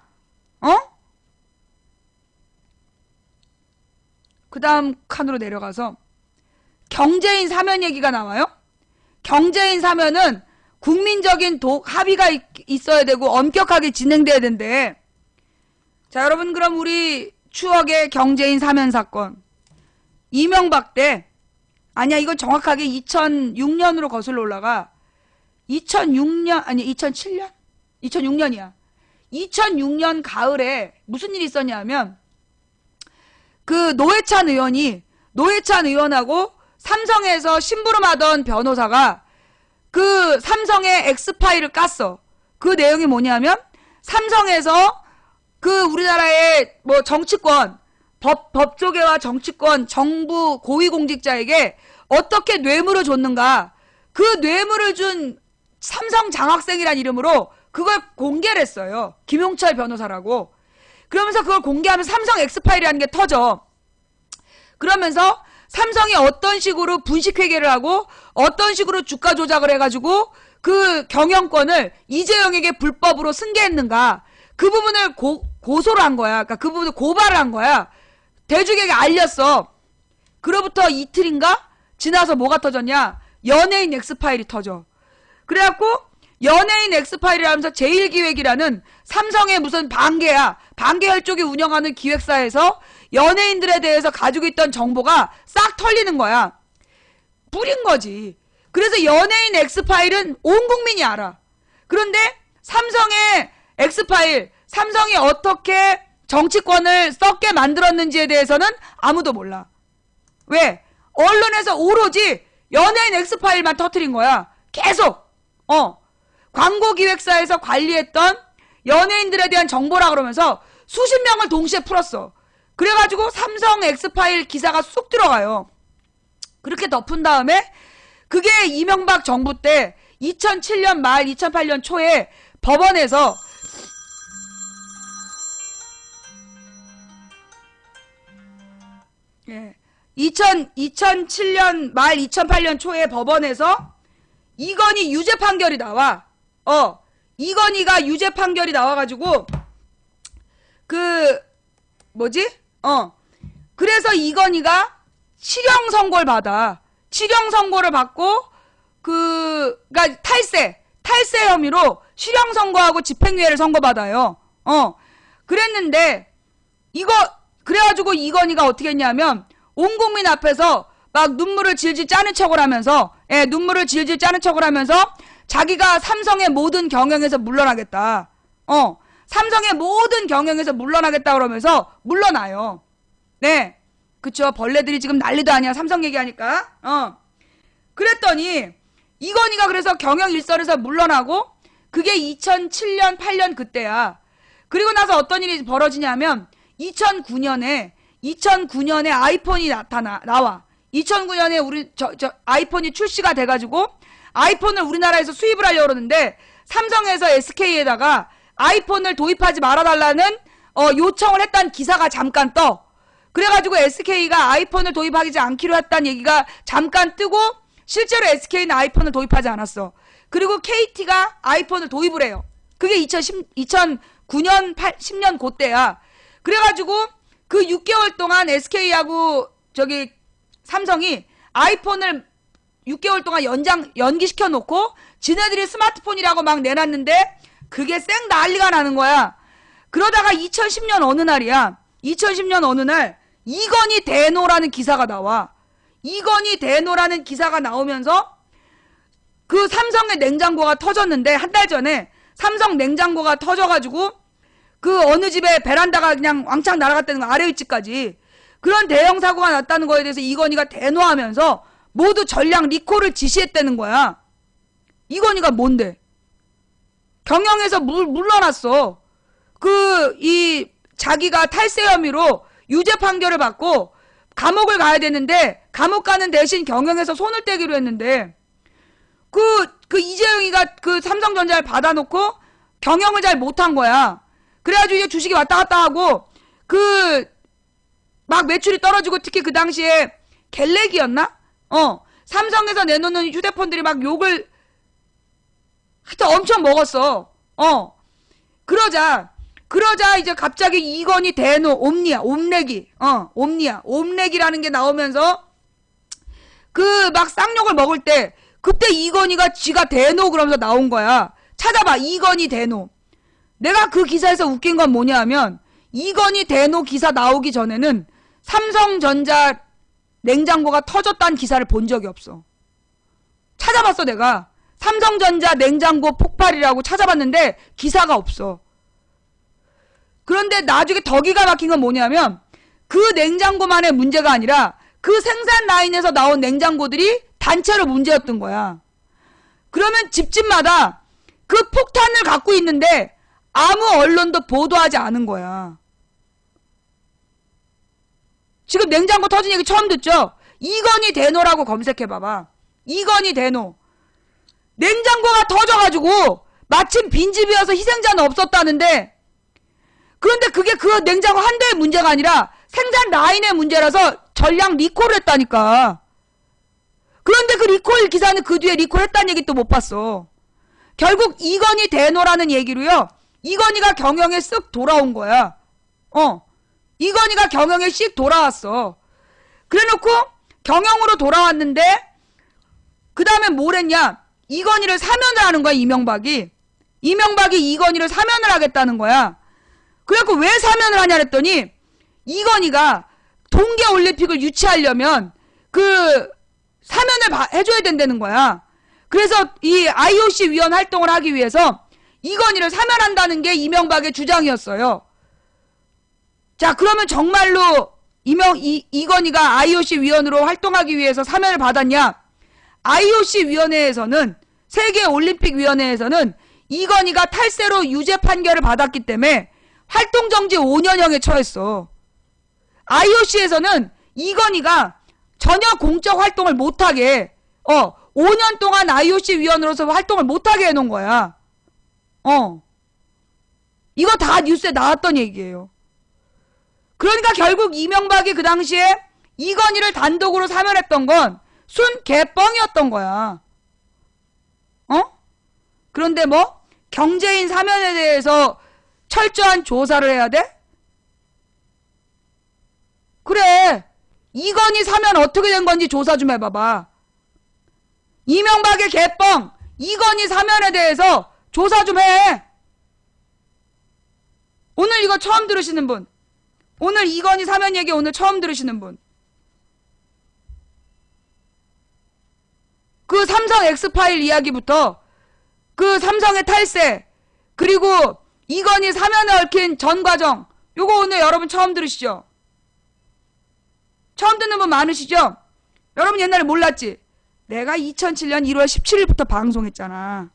그 다음 칸으로 내려가서 경제인 사면 얘기가 나와요. 경제인 사면은 국민적인 합의가 있어야 되고 엄격하게 진행돼야 된대. 자, 여러분 그럼 우리 추억의 경제인 사면 사건. 이명박 때 아니야 이건 정확하게 2006년으로 거슬러 올라가. 2006년 아니 2007년? 2006년이야. 2006년 가을에 무슨 일이 있었냐면 그 노회찬 의원하고 삼성에서 심부름하던 변호사가 그 삼성의 엑스파일을 깠어. 그 내용이 뭐냐면 삼성에서 그 우리나라의 뭐 정치권, 법조계와 정치권, 정부 고위공직자에게 어떻게 뇌물을 줬는가. 그 뇌물을 준 삼성 장학생이란 이름으로 그걸 공개를 했어요. 김용철 변호사라고. 그러면서 그걸 공개하면서 삼성 엑스파일이라는 게 터져. 그러면서 삼성이 어떤 식으로 분식회계를 하고 어떤 식으로 주가 조작을 해가지고 그 경영권을 이재용에게 불법으로 승계했는가. 그 부분을 고소를 한 거야. 그러니까 그 부분을 고발을 한 거야. 대중에게 알렸어. 그로부터 이틀인가 지나서 뭐가 터졌냐. 연예인 엑스파일이 터져. 그래갖고 연예인 엑스파일이라면서 제일기획이라는 삼성의 무슨 반개열 쪽이 운영하는 기획사에서 연예인들에 대해서 가지고 있던 정보가 싹 털리는 거야. 뿌린 거지. 그래서 연예인 엑스파일은 온 국민이 알아. 그런데 삼성의 엑스파일, 삼성이 어떻게 정치권을 썩게 만들었는지에 대해서는 아무도 몰라. 왜? 언론에서 오로지 연예인 엑스파일만 터뜨린 거야. 계속. 광고기획사에서 관리했던 연예인들에 대한 정보라 그러면서 수십 명을 동시에 풀었어. 그래가지고 삼성 엑스파일 기사가 쑥 들어가요. 그렇게 덮은 다음에 그게 이명박 정부 때 2007년 말 2008년 초에 법원에서 2007년 말 2008년 초에 법원에서 이건희 유죄 판결이 나와. 이건희가 유죄 판결이 나와가지고 그래서 이건희가 실형 선고를 받아. 실형 선고를 받고 그니까 탈세 혐의로 실형 선고하고 집행유예를 선고받아요. 그랬는데 그래가지고 이건희가 어떻게 했냐면 온 국민 앞에서 막 눈물을 질질 짜는 척을 하면서 자기가 삼성의 모든 경영에서 물러나겠다. 삼성의 모든 경영에서 물러나겠다 그러면서 물러나요. 네. 그쵸. 벌레들이 지금 난리도 아니야. 삼성 얘기하니까. 그랬더니 이건희가 그래서 경영 일선에서 물러나고 그게 2007년 8년 그때야. 그리고 나서 어떤 일이 벌어지냐면 2009년에 아이폰이 나와. 2009년에 우리 아이폰이 출시가 돼가지고 아이폰을 우리나라에서 수입을 하려고 그러는데 삼성에서 SK에다가 아이폰을 도입하지 말아달라는 요청을 했다는 기사가 잠깐 떠. 그래가지고 SK가 아이폰을 도입하지 않기로 했다는 얘기가 잠깐 뜨고 실제로 SK는 아이폰을 도입하지 않았어. 그리고 KT가 아이폰을 도입을 해요. 그게 2009년, 10년 그때야. 그래가지고 그 6개월 동안 SK하고 삼성이 아이폰을 6개월 동안 연기시켜 놓고 지네들이 스마트폰이라고 막 내놨는데 그게 쌩 난리가 나는 거야. 그러다가 2010년 어느 날이야. 2010년 어느 날 이건희 대노라는 기사가 나와. 이건희 대노라는 기사가 나오면서 그 삼성의 냉장고가 터졌는데 한 달 전에 삼성 냉장고가 터져가지고 그 어느 집에 베란다가 그냥 왕창 날아갔다는 거 아래 위치까지 그런 대형 사고가 났다는 거에 대해서 이건희가 대노하면서 모두 전량 리콜을 지시했다는 거야. 이건희가 뭔데? 경영에서 물러났어. 자기가 탈세 혐의로 유죄 판결을 받고 감옥을 가야 되는데 감옥 가는 대신 경영에서 손을 떼기로 했는데 이재용이가 그 삼성전자를 받아놓고 경영을 잘 못한 거야. 그래가지고 이제 주식이 왔다 갔다 하고 막 매출이 떨어지고 특히 그 당시에 갤렉이었나? 삼성에서 내놓는 휴대폰들이 막 욕을 하여튼 엄청 먹었어. 그러자 이제 갑자기 이건희 대노 옴렉이라는 게 나오면서 막 쌍욕을 먹을 때 그때 이건희가 지가 대노 그러면서 나온 거야. 찾아봐. 이건희 대노. 내가 그 기사에서 웃긴 건 뭐냐 하면 이건희 대노 기사 나오기 전에는 삼성전자 냉장고가 터졌다는 기사를 본 적이 없어. 찾아봤어 내가. 삼성전자 냉장고 폭발이라고 찾아봤는데 기사가 없어. 그런데 나중에 더 기가 막힌 건 뭐냐면 그 냉장고만의 문제가 아니라 그 생산 라인에서 나온 냉장고들이 단체로 문제였던 거야. 그러면 집집마다 그 폭탄을 갖고 있는데 아무 언론도 보도하지 않은 거야. 지금 냉장고 터진 얘기 처음 듣죠? 이건희 대노라고 검색해봐봐. 이건희 대노. 냉장고가 터져가지고 마침 빈집이어서 희생자는 없었다는데 그런데 그게 그 냉장고 한 대의 문제가 아니라 생산 라인의 문제라서 전량 리콜을 했다니까. 그런데 그 리콜 기사는 그 뒤에 리콜 했다는 얘기 또 못 봤어. 결국 이건희 대노라는 얘기로요. 이건희가 경영에 쓱 돌아온 거야. 이건희가 경영에 씩 돌아왔어. 그래놓고 경영으로 돌아왔는데 그 다음에 뭘 했냐. 이건희를 사면을 하는 거야. 이명박이 이건희를 사면을 하겠다는 거야. 그래갖고 왜 사면을 하냐 그랬더니 이건희가 동계올림픽을 유치하려면 사면을 해줘야 된다는 거야. 그래서 이 IOC 위원 활동을 하기 위해서 이건희를 사면한다는 게 이명박의 주장이었어요. 자, 그러면 정말로 이건희가 IOC 위원으로 활동하기 위해서 사면을 받았냐? IOC 위원회에서는 세계올림픽위원회에서는 이건희가 탈세로 유죄 판결을 받았기 때문에 활동정지 5년형에 처했어. IOC에서는 이건희가 전혀 공적 활동을 못하게 5년 동안 IOC 위원으로서 활동을 못하게 해놓은 거야. 이거 다 뉴스에 나왔던 얘기예요. 그러니까 결국 이명박이 그 당시에 이건희를 단독으로 사면했던 건 순 개뻥이었던 거야. 그런데 뭐 경제인 사면에 대해서 철저한 조사를 해야 돼? 그래. 이건희 사면 어떻게 된 건지 조사 좀 해봐봐. 이명박의 개뻥 이건희 사면에 대해서 조사 좀 해. 오늘 이거 처음 들으시는 분, 오늘 이건희 사면 얘기 오늘 처음 들으시는 분, 그 삼성 엑스파일 이야기부터 그 삼성의 탈세 그리고 이건희 사면에 얽힌 전 과정 요거 오늘 여러분 처음 들으시죠? 처음 듣는 분 많으시죠? 여러분 옛날에 몰랐지? 내가 2007년 1월 17일부터 방송했잖아.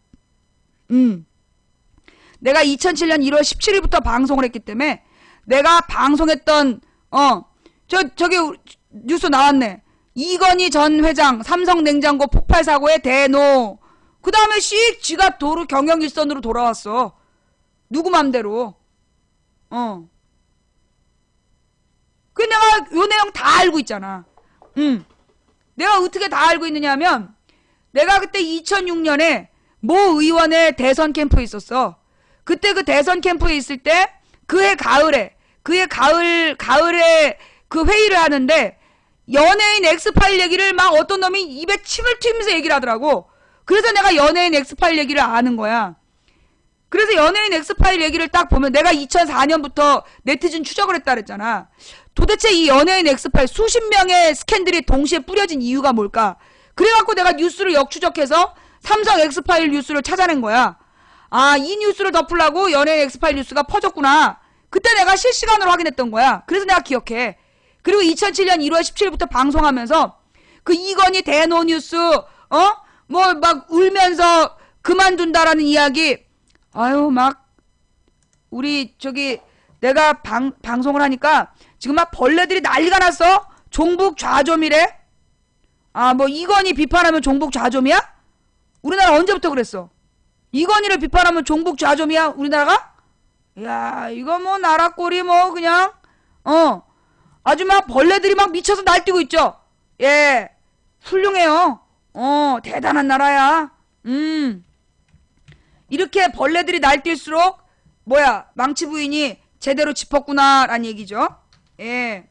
내가 2007년 1월 17일부터 방송을 했기 때문에 내가 방송했던 저기 뉴스 나왔네. 이건희 전 회장 삼성냉장고 폭발 사고의 대노 그 다음에 씩 지가 도로 경영 일선으로 돌아왔어. 누구 맘대로. 그 내가 요 내용 다 알고 있잖아. 내가 어떻게 다 알고 있느냐면 내가 그때 2006년에 모 의원의 대선 캠프에 있었어. 그때 그 대선 캠프에 있을 때 그해 가을에 그 회의를 하는데 연예인 엑스파일 얘기를 막 어떤 놈이 입에 침을 튀면서 얘기를 하더라고. 그래서 내가 연예인 엑스파일 얘기를 아는 거야. 그래서 연예인 엑스파일 얘기를 딱 보면 내가 2004년부터 네티즌 추적을 했다 그랬잖아. 도대체 이 연예인 엑스파일 수십 명의 스캔들이 동시에 뿌려진 이유가 뭘까? 그래갖고 내가 뉴스를 역추적해서 삼성 엑스파일 뉴스를 찾아낸 거야. 아, 이 뉴스를 덮으려고 연예인 엑스파일 뉴스가 퍼졌구나. 그때 내가 실시간으로 확인했던 거야. 그래서 내가 기억해. 그리고 2007년 1월 17일부터 방송하면서 그 이건희 대노뉴스 뭐 막 울면서 그만둔다라는 이야기. 아유 막 우리 저기 내가 방송을 하니까 지금 막 벌레들이 난리가 났어. 종북 좌좀이래. 아 뭐 이건희 비판하면 종북 좌좀이야? 우리나라 언제부터 그랬어? 이건희를 비판하면 종북 좌좀이야 우리나라가? 야 이거 뭐 나라 꼴이 뭐 그냥 아주 막 벌레들이 막 미쳐서 날뛰고 있죠. 예 훌륭해요. 대단한 나라야. 이렇게 벌레들이 날뛸수록 뭐야 망치 부인이 제대로 짚었구나 라는 얘기죠. 예.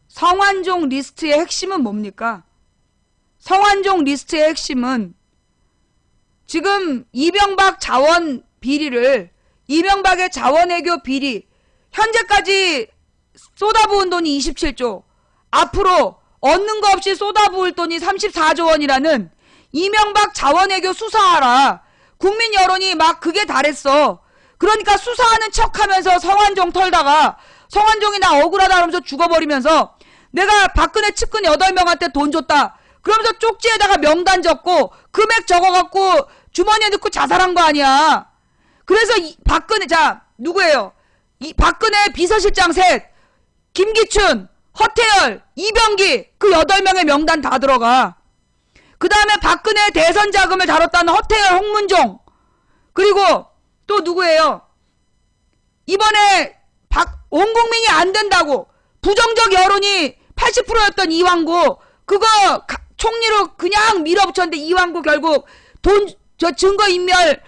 성완종 리스트의 핵심은 뭡니까? 성완종 리스트의 핵심은 지금 이명박 자원 비리를 이명박의 자원외교 비리 현재까지 쏟아부은 돈이 27조 앞으로 얻는 거 없이 쏟아부을 돈이 34조 원이라는 이명박 자원외교 수사하라. 국민 여론이 막 그게 달했어. 그러니까 수사하는 척하면서 성완종 털다가 성완종이 나 억울하다 그러면서 죽어버리면서 내가 박근혜 측근 8명한테 돈 줬다. 그러면서 쪽지에다가 명단 적고 금액 적어갖고 주머니에 넣고 자살한 거 아니야. 그래서 박근혜 자 누구예요? 이 박근혜 비서실장 셋 김기춘 허태열 이병기 그 8명의 명단 다 들어가. 그 다음에 박근혜 대선 자금을 다뤘다는 허태열 홍문종 그리고 또 누구예요? 이번에 온 국민이 안 된다고 부정적 여론이 80%였던 이왕구 그거 총리로 그냥 밀어붙였는데 이왕구 결국 증거인멸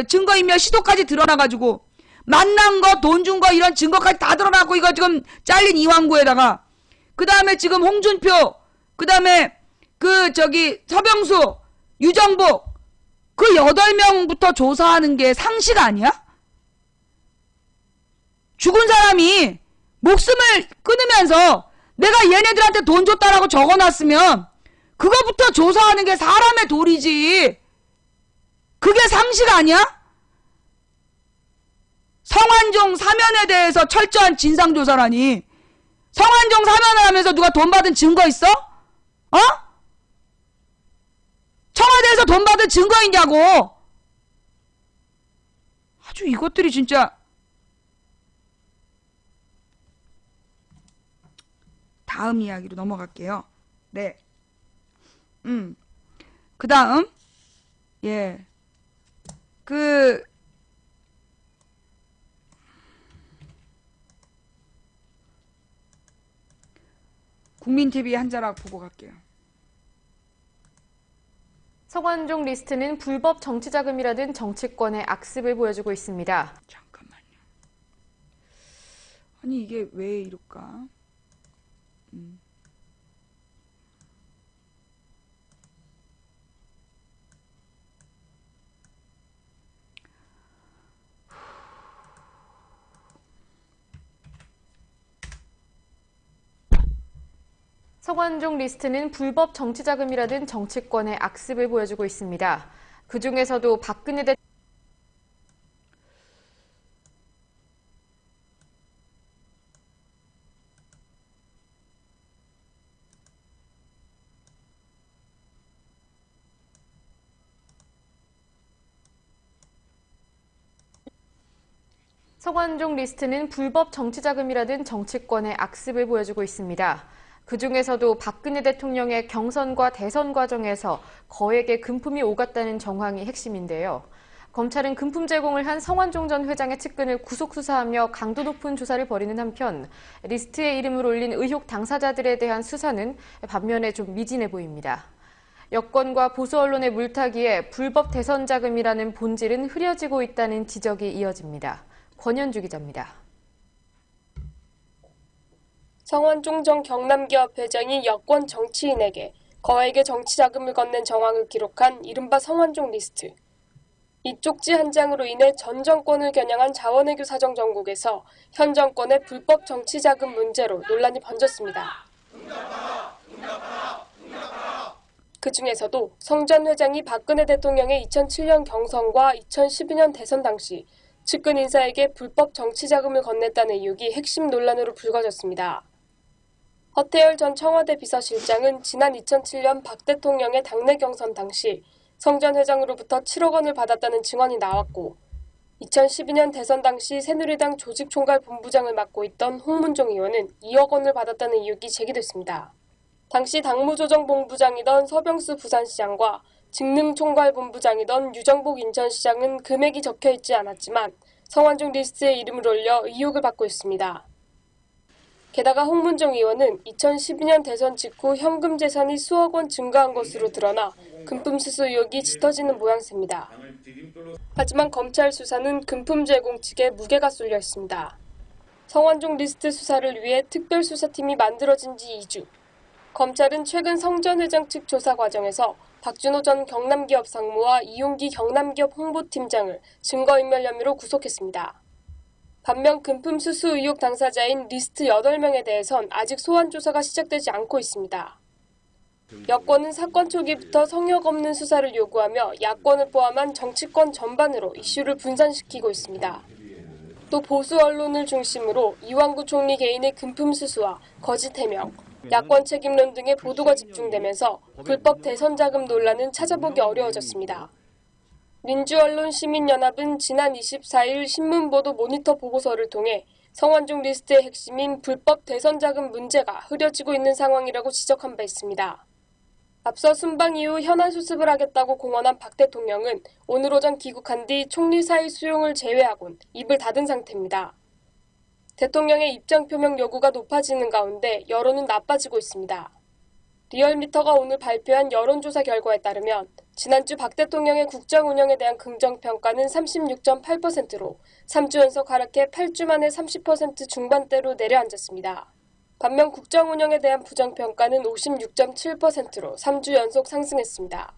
증거인멸 시도까지 드러나가지고 만난 거 돈 준 거 이런 증거까지 다 드러나고 이거 지금 잘린 이왕구에다가 그 다음에 지금 홍준표 그 다음에 그 저기 서병수 유정복 그 8명부터 조사하는 게 상식 아니야? 죽은 사람이 목숨을 끊으면서 내가 얘네들한테 돈 줬다라고 적어놨으면 그거부터 조사하는 게 사람의 도리지. 그게 상식 아니야? 성완종 사면에 대해서 철저한 진상조사라니. 성완종 사면을 하면서 누가 돈 받은 증거 있어? 청와대에서 돈 받은 증거 있냐고. 아주 이것들이 진짜. 다음 이야기로 넘어갈게요. 네. 그 다음 예. 국민TV 한 자락 보고 갈게요. 성완종 리스트는 불법 정치자금이라는 정치권의 악습을 보여주고 있습니다. 잠깐만요. 아니 이게 왜 이럴까? 성완종 리스트는 불법 정치자금이라는 정치권의 악습을 보여주고 있습니다. 그중에서도 박근혜 대통령 성완종 리스트는 불법 정치자금이라는 정치권의 악습을 보여주고 있습니다. 그중에서도 박근혜 대통령의 경선과 대선 과정에서 거액의 금품이 오갔다는 정황이 핵심인데요. 검찰은 금품 제공을 한 성완종 전 회장의 측근을 구속 수사하며 강도 높은 조사를 벌이는 한편 리스트에 이름을 올린 의혹 당사자들에 대한 수사는 반면에 좀 미진해 보입니다. 여권과 보수 언론의 물타기에 불법 대선 자금이라는 본질은 흐려지고 있다는 지적이 이어집니다. 권현주 기자입니다. 성완종 전 경남기업 회장이 여권 정치인에게 거액의 정치 자금을 건넨 정황을 기록한 이른바 성완종 리스트. 이 쪽지 한 장으로 인해 전 정권을 겨냥한 자원외교 사정 정국에서 현 정권의 불법 정치 자금 문제로 논란이 번졌습니다. 그중에서도 성 전 회장이 박근혜 대통령의 2007년 경선과 2012년 대선 당시 측근 인사에게 불법 정치 자금을 건넸다는 의혹이 핵심 논란으로 불거졌습니다. 허태열 전 청와대 비서실장은 지난 2007년 박 대통령의 당내 경선 당시 성 전 회장으로부터 7억 원을 받았다는 증언이 나왔고 2012년 대선 당시 새누리당 조직총괄본부장을 맡고 있던 홍문종 의원은 2억 원을 받았다는 의혹이 제기됐습니다. 당시 당무조정본부장이던 서병수 부산시장과 직능총괄본부장이던 유정복 인천시장은 금액이 적혀있지 않았지만 성완종 리스트에 이름을 올려 의혹을 받고 있습니다. 게다가 홍문종 의원은 2012년 대선 직후 현금 재산이 수억 원 증가한 것으로 드러나 금품 수수 의혹이 짙어지는 모양새입니다. 하지만 검찰 수사는 금품 제공 측에 무게가 쏠려 있습니다. 성완종 리스트 수사를 위해 특별수사팀이 만들어진 지 2주. 검찰은 최근 성 전 회장 측 조사 과정에서 박준호 전 경남기업 상무와 이용기 경남기업 홍보팀장을 증거인멸 혐의로 구속했습니다. 반면 금품 수수 의혹 당사자인 리스트 8명에 대해선 아직 소환 조사가 시작되지 않고 있습니다. 여권은 사건 초기부터 성역 없는 수사를 요구하며 야권을 포함한 정치권 전반으로 이슈를 분산시키고 있습니다. 또 보수 언론을 중심으로 이완구 총리 개인의 금품 수수와 거짓 해명, 야권 책임론 등의 보도가 집중되면서 불법 대선 자금 논란은 찾아보기 어려워졌습니다. 민주언론시민연합은 지난 24일 신문보도 모니터 보고서를 통해 성완종 리스트의 핵심인 불법 대선 자금 문제가 흐려지고 있는 상황이라고 지적한 바 있습니다. 앞서 순방 이후 현안 수습을 하겠다고 공언한 박 대통령은 오늘 오전 귀국한 뒤 총리 사의 수용을 제외하곤 입을 닫은 상태입니다. 대통령의 입장 표명 요구가 높아지는 가운데 여론은 나빠지고 있습니다. 리얼미터가 오늘 발표한 여론조사 결과에 따르면 지난주 박 대통령의 국정 운영에 대한 긍정평가는 36.8%로 3주 연속 하락해 8주 만에 30% 중반대로 내려앉았습니다. 반면 국정 운영에 대한 부정평가는 56.7%로 3주 연속 상승했습니다.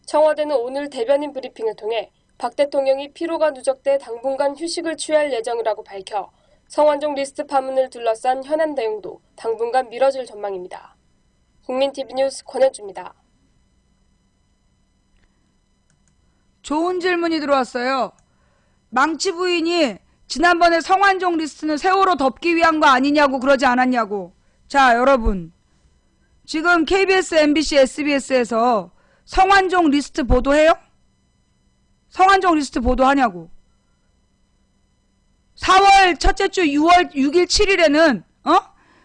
청와대는 오늘 대변인 브리핑을 통해 박 대통령이 피로가 누적돼 당분간 휴식을 취할 예정이라고 밝혀 성완종 리스트 파문을 둘러싼 현안 대응도 당분간 미뤄질 전망입니다. 국민TV 뉴스 권현주입니다. 좋은 질문이 들어왔어요. 망치 부인이 지난번에 성완종 리스트는 세월호 덮기 위한 거 아니냐고 그러지 않았냐고. 자, 여러분. 지금 KBS, MBC, SBS에서 성완종 리스트 보도해요? 성완종 리스트 보도하냐고. 4월 첫째 주 6월 6일 7일에는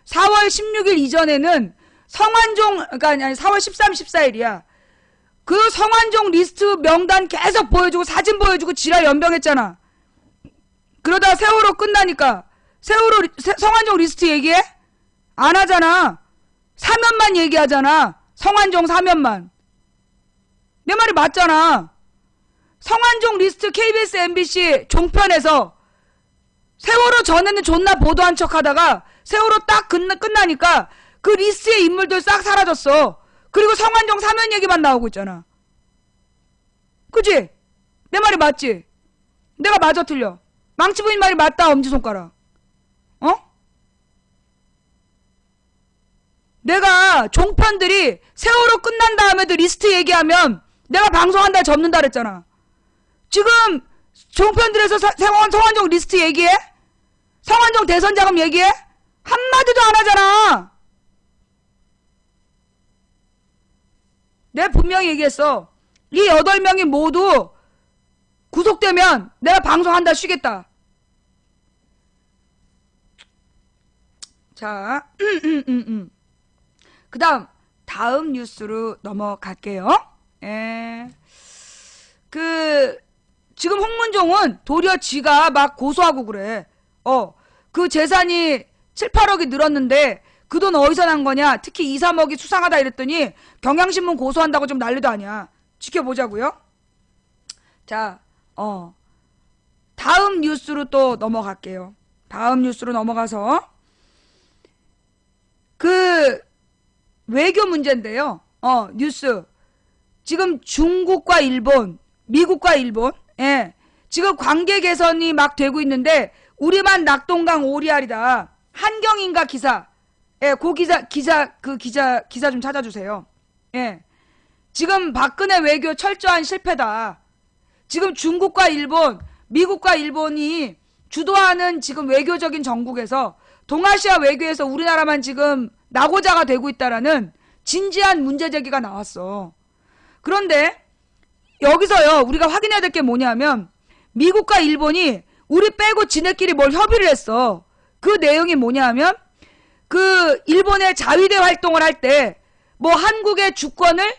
4월 16일 이전에는 성완종, 그러니까 아니 4월 13, 14일이야. 그 성완종 리스트 명단 계속 보여주고 사진 보여주고 지랄 연병했잖아. 그러다 세월호 끝나니까 성완종 리스트 얘기해? 안 하잖아. 사면만 얘기하잖아. 성완종 사면만. 내 말이 맞잖아. 성완종 리스트 KBS, MBC 종편에서 세월호 전에는 존나 보도한 척 하다가 세월호 딱 끝나니까 그 리스트의 인물들 싹 사라졌어. 그리고 성완종 사면 얘기만 나오고 있잖아. 그치? 내 말이 맞지? 내가 맞아 틀려? 망치 부인 말이 맞다 엄지손가락. 내가 종편들이 세월호 끝난 다음에도 리스트 얘기하면 내가 방송한다 접는다 그랬잖아. 지금 종편들에서 성완종 리스트 얘기해? 성완종 대선 자금 얘기해? 한마디도 안 하잖아. 내가 분명히 얘기했어. 이 8명이 모두 구속되면 내가 방송한다 쉬겠다. 자, 그 다음 뉴스로 넘어갈게요. 예. 지금 홍문종은 도리어 지가 막 고소하고 그래. 그 재산이 7, 8억이 늘었는데 그 돈 어디서 난 거냐? 특히 2, 3억이 수상하다 이랬더니 경향신문 고소한다고 좀 난리도 아니야. 지켜보자고요. 자, 다음 뉴스로 또 넘어갈게요. 다음 뉴스로 넘어가서 외교 문제인데요. 뉴스. 지금 중국과 일본, 미국과 일본, 예. 지금 관계 개선이 막 되고 있는데 우리만 낙동강 오리알이다. 한경인가 기사. 예, 기사 좀 찾아주세요. 예. 지금 박근혜 외교 철저한 실패다. 지금 중국과 일본, 미국과 일본이 주도하는 지금 외교적인 정국에서 동아시아 외교에서 우리나라만 지금 낙오자가 되고 있다라는 진지한 문제 제기가 나왔어. 그런데 여기서요, 우리가 확인해야 될 게 뭐냐면 미국과 일본이 우리 빼고 지네끼리 뭘 협의를 했어. 그 내용이 뭐냐면 일본의 자위대 활동을 할 때 뭐 한국의 주권을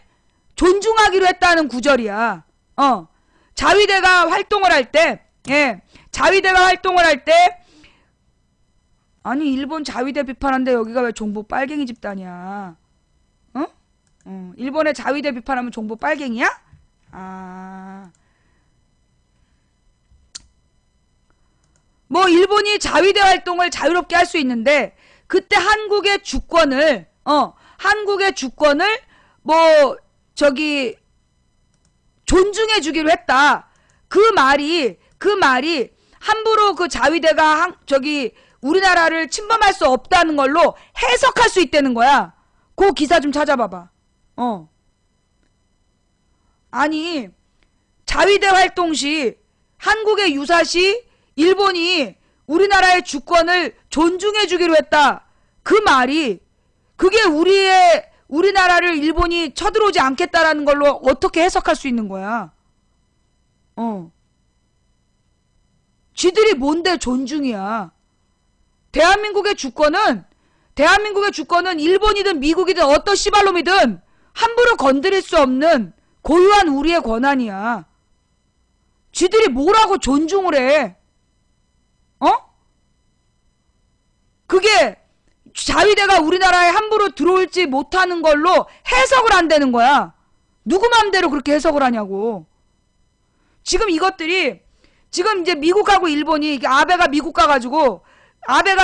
존중하기로 했다는 구절이야. 자위대가 활동을 할 때, 예, 자위대가 활동을 할 때, 아니 일본 자위대 비판하는데 여기가 왜 종북 빨갱이 집단이야? 일본의 자위대 비판하면 종북 빨갱이야? 뭐 일본이 자위대 활동을 자유롭게 할 수 있는데 그때 한국의 주권을 존중해 주기로 했다. 그 말이 함부로 그 자위대가 우리나라를 침범할 수 없다는 걸로 해석할 수 있다는 거야. 그 기사 좀 찾아봐봐. 아니 자위대 활동 시 한국의 유사시 일본이 우리나라의 주권을 존중해 주기로 했다. 그 말이 그게 우리나라를 일본이 쳐들어오지 않겠다라는 걸로 어떻게 해석할 수 있는 거야? 쥐들이 뭔데 존중이야? 대한민국의 주권은 일본이든 미국이든 어떤 씨발놈이든 함부로 건드릴 수 없는 고유한 우리의 권한이야. 쥐들이 뭐라고 존중을 해? 그게 자위대가 우리나라에 함부로 들어올지 못하는 걸로 해석을 안 되는 거야. 누구 맘대로 그렇게 해석을 하냐고. 지금 이것들이 지금 이제 미국하고 일본이 아베가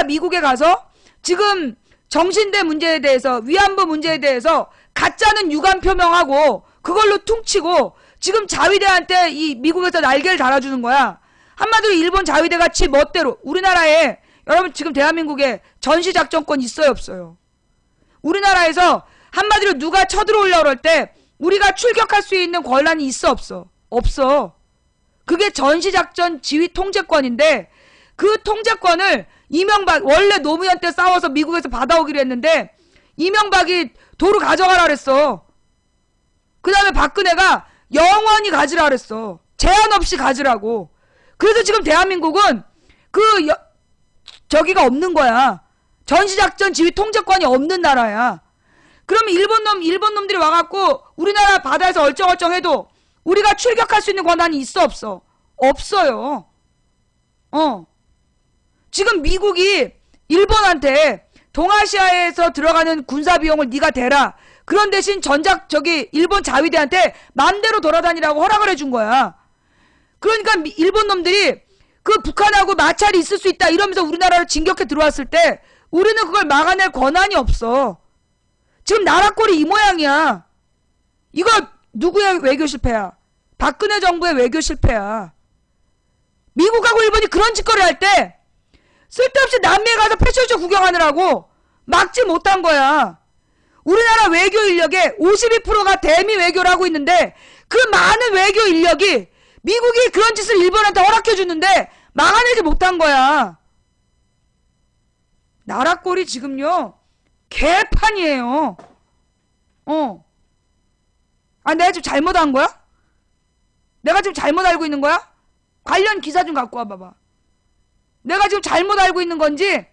미국에 가서 지금 정신대 문제에 대해서 위안부 문제에 대해서 가짜는 유감 표명하고 그걸로 퉁치고 지금 자위대한테 이 미국에서 날개를 달아주는 거야. 한마디로 일본 자위대가 지 멋대로 우리나라에 여러분 지금 대한민국에 전시작전권 있어요 없어요? 우리나라에서 한마디로 누가 쳐들어오려고 할 때 우리가 출격할 수 있는 권한이 있어 없어? 없어. 그게 전시작전 지휘 통제권인데 그 통제권을 이명박 원래 노무현 때 싸워서 미국에서 받아오기로 했는데 이명박이 도로 가져가라 그랬어. 그 다음에 박근혜가 영원히 가지라 그랬어. 제한 없이 가지라고. 그래서 지금 대한민국은 저기가 없는 거야. 전시작전 지휘 통제권이 없는 나라야. 그러면 일본 놈들이 와갖고 우리나라 바다에서 얼쩡얼쩡 해도 우리가 출격할 수 있는 권한이 있어 없어? 없어요. 지금 미국이 일본한테 동아시아에서 들어가는 군사 비용을 네가 대라. 그런 대신 일본 자위대한테 맘대로 돌아다니라고 허락을 해준 거야. 그러니까 일본 놈들이 그 북한하고 마찰이 있을 수 있다 이러면서 우리나라를 진격해 들어왔을 때 우리는 그걸 막아낼 권한이 없어. 지금 나라 꼴이 이 모양이야. 이거 누구의 외교 실패야? 박근혜 정부의 외교 실패야. 미국하고 일본이 그런 짓거리 할 때 쓸데없이 남미에 가서 패션쇼 구경하느라고 막지 못한 거야. 우리나라 외교 인력의 52%가 대미 외교를 하고 있는데 그 많은 외교 인력이 미국이 그런 짓을 일본한테 허락해주는데 막아내지 못한 거야. 나라 꼴이 지금요 개판이에요. 내가 지금 잘못한 거야? 내가 지금 잘못 알고 있는 거야? 관련 기사 좀 갖고 와봐봐. 내가 지금 잘못 알고 있는 건지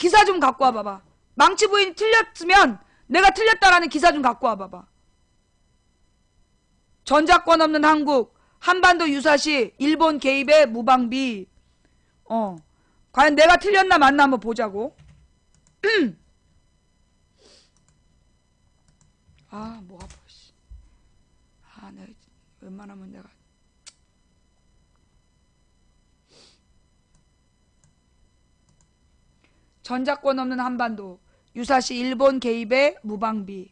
기사 좀 갖고 와봐봐. 망치 부인이 틀렸으면 내가 틀렸다라는 기사 좀 갖고 와봐봐. 전작권 없는 한국, 한반도 유사시 일본 개입의 무방비. 과연 내가 틀렸나 맞나 한번 보자고. 아, 목 아파. 내가 웬만하면 내가 전작권 없는 한반도, 유사시 일본 개입의 무방비.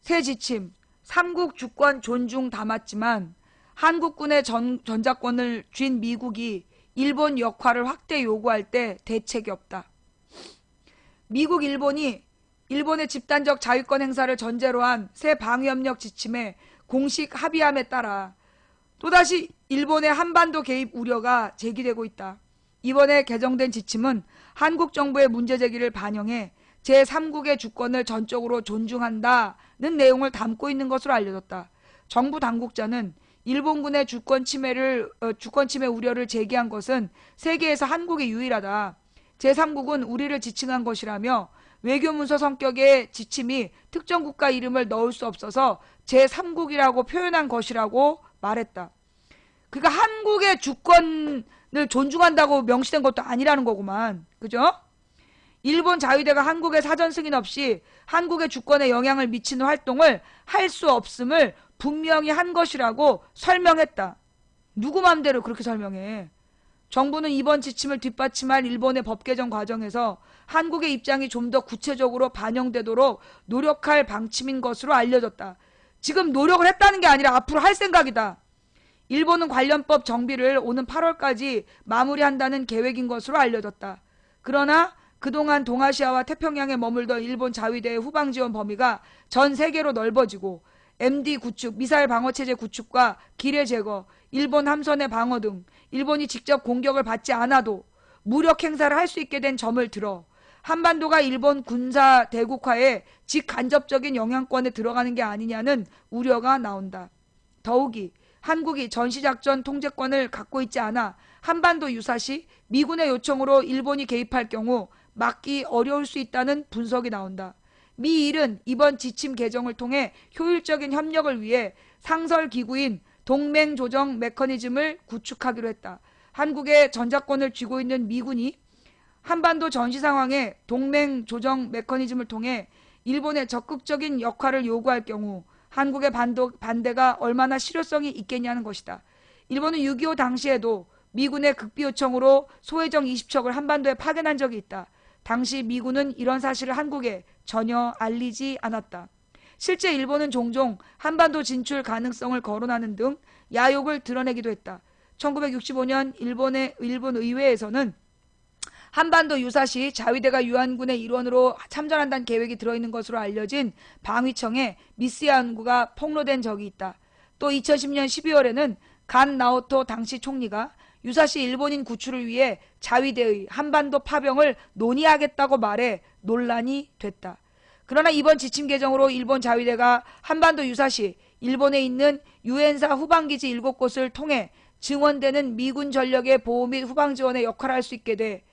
새 지침, 삼국 주권 존중 담았지만 한국군의 전작권을 쥔 미국이 일본 역할을 확대 요구할 때 대책이 없다. 미국, 일본이 일본의 집단적 자위권 행사를 전제로 한 새 방위협력 지침에 공식 합의함에 따라 또다시 일본의 한반도 개입 우려가 제기되고 있다. 이번에 개정된 지침은 한국 정부의 문제 제기를 반영해 제3국의 주권을 전적으로 존중한다는 내용을 담고 있는 것으로 알려졌다. 정부 당국자는 일본군의 주권 침해 우려를 제기한 것은 세계에서 한국이 유일하다. 제3국은 우리를 지칭한 것이라며 외교문서 성격의 지침이 특정 국가 이름을 넣을 수 없어서 제3국이라고 표현한 것이라고 말했다. 그러니까 한국의 주권을 존중한다고 명시된 것도 아니라는 거구만. 그죠? 일본 자위대가 한국의 사전 승인 없이 한국의 주권에 영향을 미치는 활동을 할 수 없음을 분명히 한 것이라고 설명했다. 누구 맘대로 그렇게 설명해. 정부는 이번 지침을 뒷받침할 일본의 법 개정 과정에서 한국의 입장이 좀 더 구체적으로 반영되도록 노력할 방침인 것으로 알려졌다. 지금 노력을 했다는 게 아니라 앞으로 할 생각이다. 일본은 관련법 정비를 오는 8월까지 마무리한다는 계획인 것으로 알려졌다. 그러나 그동안 동아시아와 태평양에 머물던 일본 자위대의 후방 지원 범위가 전 세계로 넓어지고 MD 구축, 미사일 방어체제 구축과 기뢰 제거, 일본 함선의 방어 등 일본이 직접 공격을 받지 않아도 무력 행사를 할 수 있게 된 점을 들어 한반도가 일본 군사 대국화에 직간접적인 영향권에 들어가는 게 아니냐는 우려가 나온다. 더욱이 한국이 전시작전 통제권을 갖고 있지 않아 한반도 유사시 미군의 요청으로 일본이 개입할 경우 막기 어려울 수 있다는 분석이 나온다. 미일은 이번 지침 개정을 통해 효율적인 협력을 위해 상설기구인 동맹조정 메커니즘을 구축하기로 했다. 한국의 전작권을 쥐고 있는 미군이 한반도 전시 상황에 동맹조정 메커니즘을 통해 일본의 적극적인 역할을 요구할 경우 한국의 반대가 얼마나 실효성이 있겠냐는 것이다. 일본은 6.25 당시에도 미군의 극비 요청으로 소해정 20척을 한반도에 파견한 적이 있다. 당시 미군은 이런 사실을 한국에 전혀 알리지 않았다. 실제 일본은 종종 한반도 진출 가능성을 거론하는 등 야욕을 드러내기도 했다. 1965년 일본 의회에서는 한반도 유사시 자위대가 유한군의 일원으로 참전한다는 계획이 들어있는 것으로 알려진 방위청에 미스야 연구가 폭로된 적이 있다. 또 2010년 12월에는 간 나오토 당시 총리가 유사시 일본인 구출을 위해 자위대의 한반도 파병을 논의하겠다고 말해 논란이 됐다. 그러나 이번 지침 개정으로 일본 자위대가 한반도 유사시 일본에 있는 유엔사 후방기지 7곳을 통해 증원되는 미군 전력의 보호 및 후방 지원에 역할을 할 수 있게 돼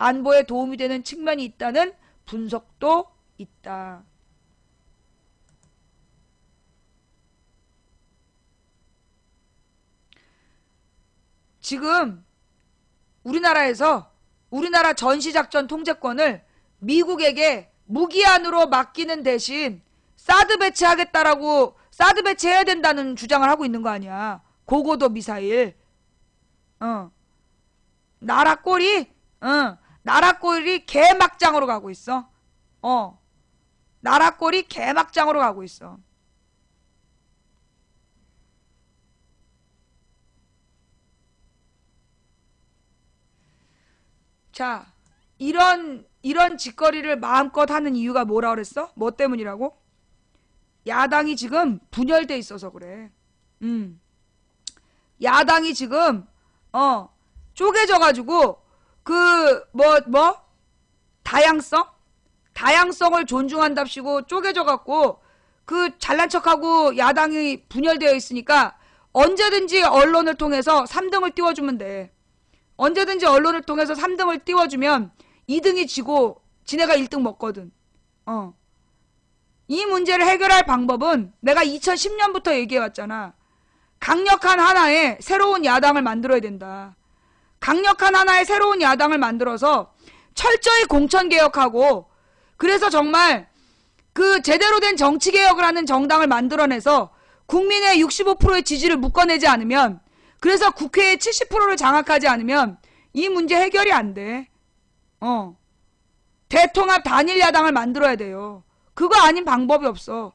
안보에 도움이 되는 측면이 있다는 분석도 있다. 지금 우리나라에서 우리나라 전시작전 통제권을 미국에게 무기한으로 맡기는 대신 사드 배치하겠다라고 사드 배치해야 된다는 주장을 하고 있는 거 아니야. 고고도 미사일. 나라 꼴이 개막장으로 가고 있어. 나라 꼴이 개막장으로 가고 있어. 자, 이런 짓거리를 마음껏 하는 이유가 뭐라 그랬어? 뭐 때문이라고? 야당이 지금 분열돼 있어서 그래. 야당이 지금 쪼개져가지고 다양성을 존중한답시고 쪼개져갖고 잘난 척하고 야당이 분열되어 있으니까 언제든지 언론을 통해서 3등을 띄워주면 돼. 언제든지 언론을 통해서 3등을 띄워주면 2등이 지고 지네가 1등 먹거든. 이 문제를 해결할 방법은 내가 2010년부터 얘기해왔잖아. 강력한 하나의 새로운 야당을 만들어야 된다. 강력한 하나의 새로운 야당을 만들어서 철저히 공천개혁하고, 그래서 정말 그 제대로 된 정치개혁을 하는 정당을 만들어내서 국민의 65%의 지지를 묶어내지 않으면, 그래서 국회의 70%를 장악하지 않으면 이 문제 해결이 안 돼. 대통합 단일야당을 만들어야 돼요. 그거 아닌 방법이 없어.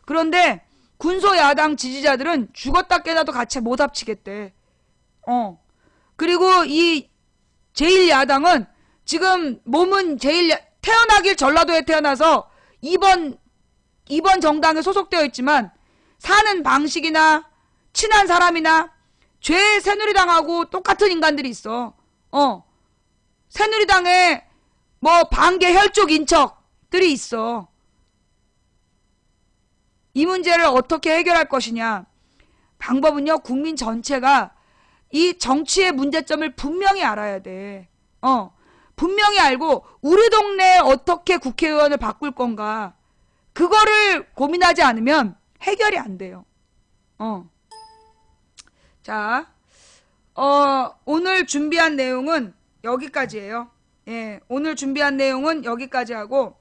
그런데 군소야당 지지자들은 죽었다 깨나도 같이 못 합치겠대. 그리고 이 제1야당은 지금 몸은 태어나길 전라도에 태어나서 이번 정당에 소속되어 있지만 사는 방식이나 친한 사람이나 죄 새누리당하고 똑같은 인간들이 있어. 새누리당에 뭐 반개 혈족 인척들이 있어. 이 문제를 어떻게 해결할 것이냐. 방법은요, 국민 전체가 이 정치의 문제점을 분명히 알아야 돼. 분명히 알고 우리 동네에 어떻게 국회의원을 바꿀 건가. 그거를 고민하지 않으면 해결이 안 돼요. 자, 오늘 준비한 내용은 여기까지예요. 예, 오늘 준비한 내용은 여기까지 하고,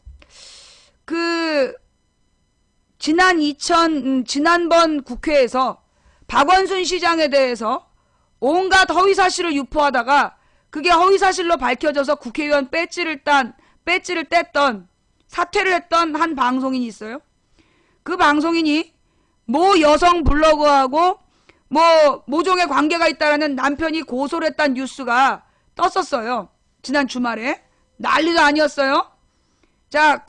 지난번 국회에서 박원순 시장에 대해서 온갖 허위사실을 유포하다가 그게 허위사실로 밝혀져서 국회의원 배지를 뗐던, 사퇴를 했던 한 방송인이 있어요. 그 방송인이 모 여성 블로거하고 모종의 관계가 있다라는 남편이 고소를 했다는 뉴스가 떴었어요. 지난 주말에. 난리도 아니었어요. 자,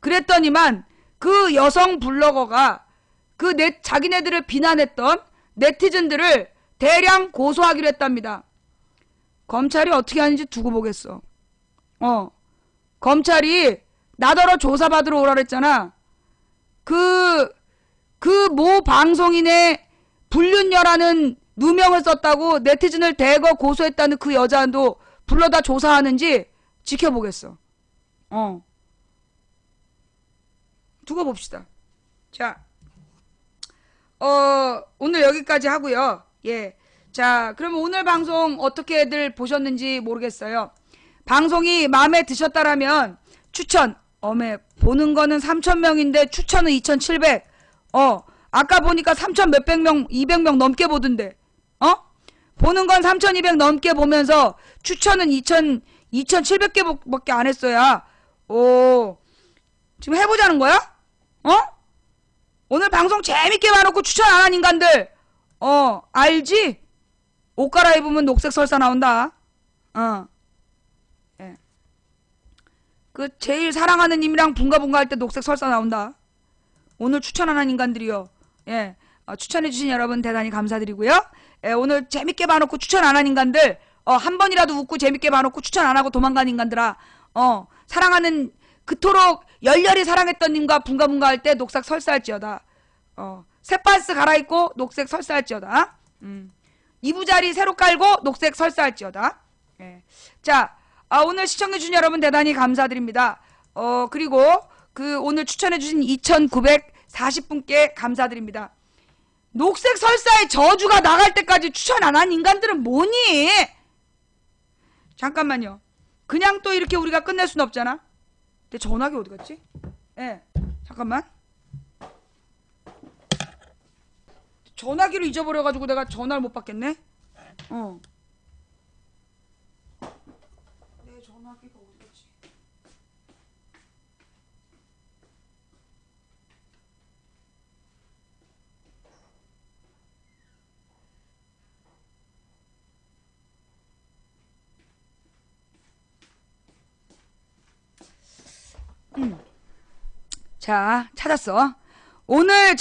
그랬더니만 그 여성 블로거가 자기네들을 비난했던 네티즌들을 대량 고소하기로 했답니다. 검찰이 어떻게 하는지 두고 보겠어. 검찰이 나더러 조사받으러 오라 그랬잖아. 모 방송인의 불륜녀라는 누명을 썼다고 네티즌을 대거 고소했다는 그 여자도 불러다 조사하는지 지켜보겠어. 두고 봅시다. 자, 오늘 여기까지 하고요. 예. 자, 그러면 오늘 방송 어떻게들 보셨는지 모르겠어요. 방송이 마음에 드셨다라면 추천. 보는 거는 3,000명인데 추천은 2,700. 아까 보니까 3,000 몇백 명, 200명 넘게 보던데. 보는 건 3,200 넘게 보면서 추천은 2,700개밖에 안 했어야. 지금 해보자는 거야? 오늘 방송 재밌게 봐놓고 추천 안 한 인간들. 알지? 옷 갈아입으면 녹색 설사 나온다. 예. 제일 사랑하는 님이랑 붕가붕가 할 때 녹색 설사 나온다. 오늘 추천 안 한 인간들이요. 예. 추천해주신 여러분 대단히 감사드리고요. 예, 오늘 재밌게 봐놓고 추천 안 한 인간들, 한 번이라도 웃고 재밌게 봐놓고 추천 안 하고 도망간 인간들아, 사랑하는, 그토록 열렬히 사랑했던 님과 붕가붕가 할 때 녹색 설사할지어다. 새반스 갈아입고 녹색 설사할지어다. 이부자리 새로 깔고 녹색 설사할지어다. 예. 자, 오늘 시청해주신 여러분 대단히 감사드립니다. 그리고 오늘 추천해주신 2,940분께 감사드립니다. 녹색 설사의 저주가 나갈 때까지 추천 안 한 인간들은 뭐니? 잠깐만요. 그냥 또 이렇게 우리가 끝낼 순 없잖아. 내 전화기 어디 갔지? 예. 잠깐만. 전화기를 잊어버려가지고 내가 전화를 못 받겠네. 내 전화기가 어디 갔지? 자, 찾았어. 오늘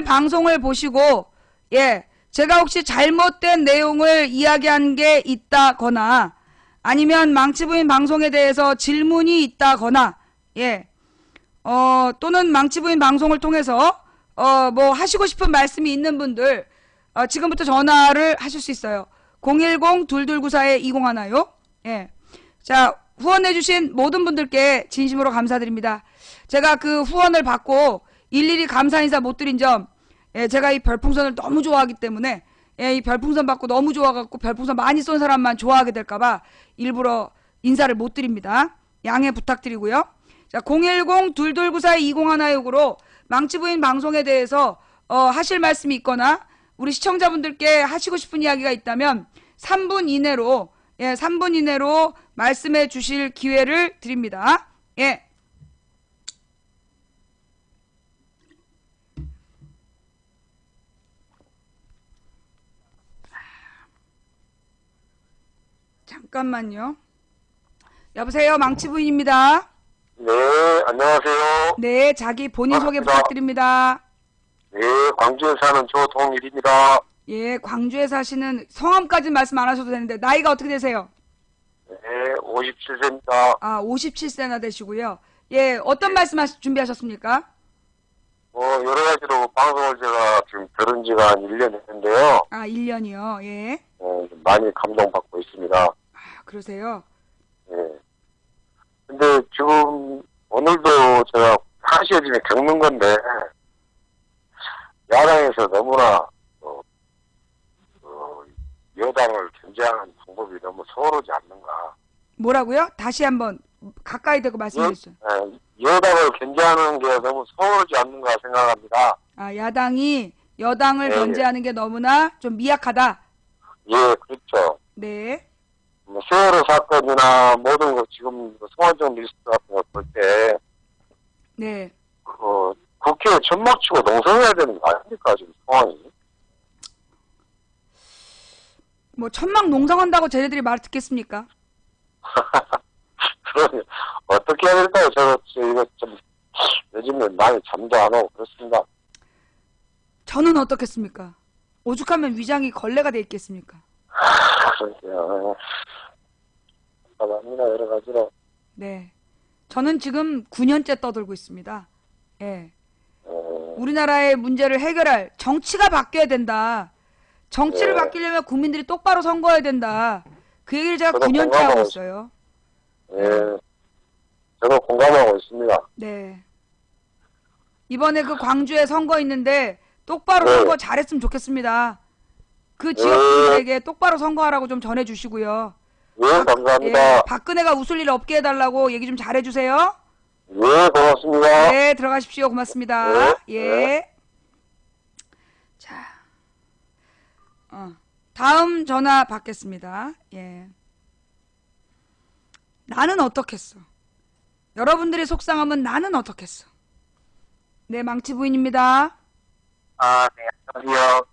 방송을 보시고, 예, 제가 혹시 잘못된 내용을 이야기한 게 있다거나, 아니면 망치부인 방송에 대해서 질문이 있다거나, 예, 또는 망치부인 방송을 통해서, 뭐 하시고 싶은 말씀이 있는 분들, 지금부터 전화를 하실 수 있어요. 010-2294-2011요. 예. 자, 후원해주신 모든 분들께 진심으로 감사드립니다. 제가 그 후원을 받고 일일이 감사 인사 못 드린 점, 예, 제가 이 별풍선을 너무 좋아하기 때문에, 예, 이 별풍선 받고 너무 좋아갖고 별풍선 많이 쏜 사람만 좋아하게 될까봐 일부러 인사를 못 드립니다. 양해 부탁드리고요. 자, 010-2294-2016으로 망치부인 방송에 대해서 하실 말씀이 있거나 우리 시청자분들께 하시고 싶은 이야기가 있다면 3분 이내로, 예, 3분 이내로 말씀해 주실 기회를 드립니다. 예. 잠깐만요. 여보세요, 망치부인입니다. 네, 안녕하세요. 네, 자기 본인 소개 부탁드립니다. 네, 광주에 사는 조동일입니다. 예, 광주에 사시는 성함까지 말씀 안 하셔도 되는데 나이가 어떻게 되세요? 네, 57세입니다. 아, 57세나 되시고요. 예, 어떤 말씀 준비하셨습니까? 여러 가지로 방송을 제가 지금 들은 지가 한 1년 됐는데요. 아, 1년이요. 예. 많이 감동받고 있습니다. 아, 그러세요? 네. 근데 지금 오늘도 제가 사실 지금 겪는 건데, 야당에서 너무나, 여당을 견제하는 방법이 너무 소홀하지 않는가. 뭐라고요? 다시 한번 가까이 대고 말씀해 주세요. 여당을 견제하는 게 너무 소홀하지 않는가 생각합니다. 아, 야당이 여당을 네. 견제하는 게 너무나 좀 미약하다. 예, 그렇죠. 네. 세월호 사건이나 모든 거 지금 송환정 리스트 같은 거 볼 때, 네. 국회에 천막 치고 농성해야 되는 거 아닙니까, 지금 상황이? 뭐 천막 농성한다고 쟤네들이 말 듣겠습니까? 그러면 어떻게 해야 될까요? 이거 좀, 요즘에 많이 잠도 안 오고 그렇습니다. 저는 어떻겠습니까? 오죽하면 위장이 걸레가 돼 있겠습니까? 그러게요. 답답합니다, 여러 가지로. 네. 저는 지금 9년째 떠들고 있습니다. 예. 우리나라의 문제를 해결할 정치가 바뀌어야 된다. 정치를 네. 바뀌려면 국민들이 똑바로 선거해야 된다. 그 얘기를 제가 저도 9년째 하고 공감하고 있어요. 예. 저도 공감하고 있습니다. 네. 이번에 그 광주에 선거 있는데 똑바로 네. 선거 잘했으면 좋겠습니다. 그 지역분들에게 똑바로 선거하라고 좀 전해주시고요. 예, 감사합니다. 예, 박근혜가 웃을 일 없게 해달라고 얘기 좀 잘해주세요. 예, 고맙습니다. 네, 들어가십시오. 고맙습니다. 네, 예. 네. 자, 다음 전화 받겠습니다. 예. 나는 어떻겠어? 여러분들의 속상함은 나는 어떻겠어? 네, 망치 부인입니다. 아, 네, 안녕하세요.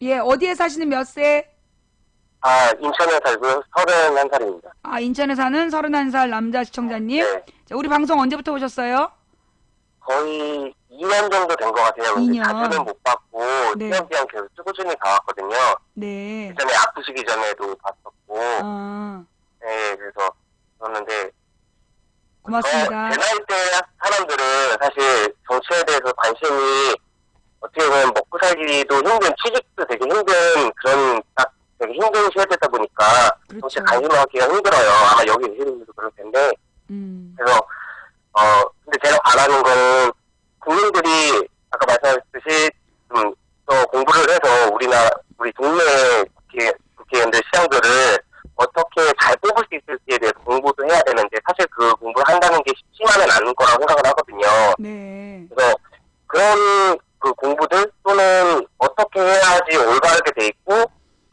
예, 어디에 사시는 몇 세? 인천에 살고요. 31살입니다. 아, 인천에 사는 31살 남자 시청자님. 네. 자, 우리 방송 언제부터 오셨어요? 거의 2년 정도 된 것 같아요. 근데 2년. 자주는 못 봤고, 네. 시험기한 계속 꾸준히 봐왔거든요. 네. 그전에 아프시기 전에도 봤었고, 아, 네, 그래서 그랬는데, 고맙습니다. 제 나이 때 사람들은 사실 정치에 대해서 관심이 어떻게 보면 먹고 살기도 힘든, 취직도 되게 힘든 그런 딱 되게 힘든 시대다 보니까 그렇죠. 정치에 관심을 갖기가 힘들어요. 아마 여기 계시는 분도 그럴 텐데. 그래서 근데 제가 바라는 거는 국민들이 아까 말씀하셨듯이 좀 더 공부를 해서 우리 동네 국회의원들 시장들을 어떻게 잘 뽑을 수 있을지에 대해서 공부도 해야 되는데 사실 그 공부를 한다는 게 쉽지만은 않은 거라고 생각을 하거든요. 네. 그래서 그런 그 공부들 또는 어떻게 해야지 올바르게 돼 있고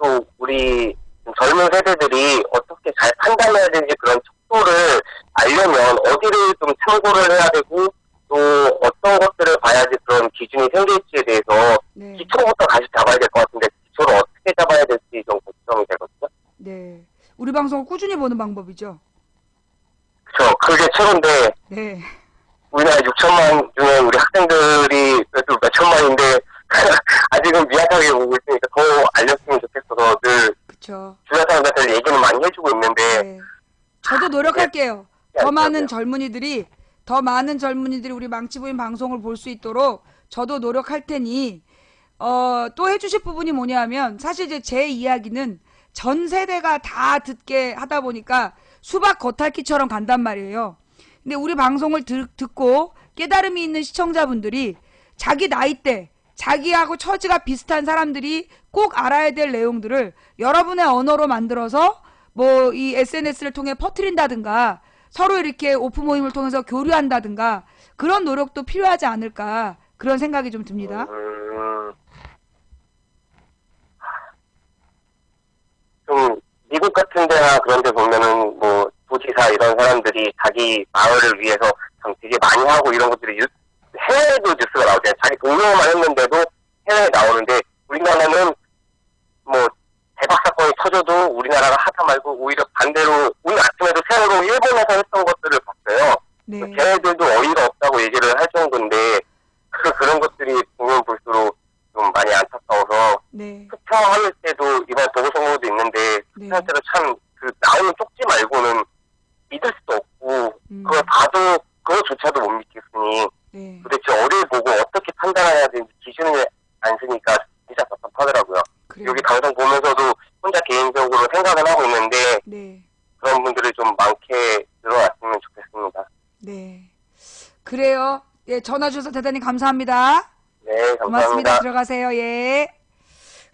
또 우리 젊은 세대들이 어떻게 잘 판단해야 되는지 그런 척도를 알려면 어디를 좀 참고를 해야 되고 또 어떤 것들을 봐야지 그런 기준이 생길지에 대해서 네. 기초부터 다시 잡아야 될 것 같은데 기초를 어떻게 잡아야 될지 좀 걱정이 되거든요. 네. 우리 방송을 꾸준히 보는 방법이죠. 그렇죠. 그게 최고인데 네. 우리나라 6천만 중에 우리 학생들이 그래도 몇 천만인데 아직은 미약하게 보고 있으니까 더 알렸으면 좋겠어서 늘 그쵸. 주변 사람들한테 얘기는 많이 해주고 있는데 네. 저도 노력할게요. 네, 더 많은 알겠어요. 젊은이들이 우리 망치부인 방송을 볼 수 있도록 저도 노력할 테니, 또 해주실 부분이 뭐냐면, 사실 이제 제 이야기는 전 세대가 다 듣게 하다 보니까 수박 겉핥기처럼 간단 말이에요. 근데 우리 방송을 듣고 깨달음이 있는 시청자분들이 자기 나이대, 자기하고 처지가 비슷한 사람들이 꼭 알아야 될 내용들을 여러분의 언어로 만들어서 뭐 이 SNS를 통해 퍼뜨린다든가 서로 이렇게 오픈 모임을 통해서 교류한다든가 그런 노력도 필요하지 않을까 그런 생각이 좀 듭니다. 좀 미국 같은 데나 그런 데 보면은 뭐 도지사 이런 사람들이 자기 마을을 위해서 되게 많이 하고 이런 것들이 해외에도 뉴스가 나오잖아요. 자기 동료만 했는데도 해외에 나오는데 우리나라는 뭐 대박 사건이 터져도 우리나라가 하다 말고 오히려 반대로 오늘 아침에도 세월호 일본에서 했던 것들을 봤어요. 네. 걔네들도 어이가 없다고 얘기를 할 정도인데 그런 것들이 보면 볼수록 좀 많이 안타까워서 네. 투표할 때도 이번 보궐선거도 있는데 투표할 때도 참 그 나오는 쪽지 말고는 믿을 수도 없고 그걸 봐도 그거조차도 못 믿겠으니 네. 도대체 어디를 보고 어떻게 판단해야 되는지 기준을 안 쓰니까 진짜 답답하더라고요. 그래요. 여기 방송 보면서도 혼자 개인적으로 생각은 하고 있는데 네. 그런 분들이 좀 많게 늘어났으면 좋겠습니다. 네. 그래요. 예, 전화 주셔서 대단히 감사합니다. 네, 감사합니다. 고맙습니다. 들어가세요. 예.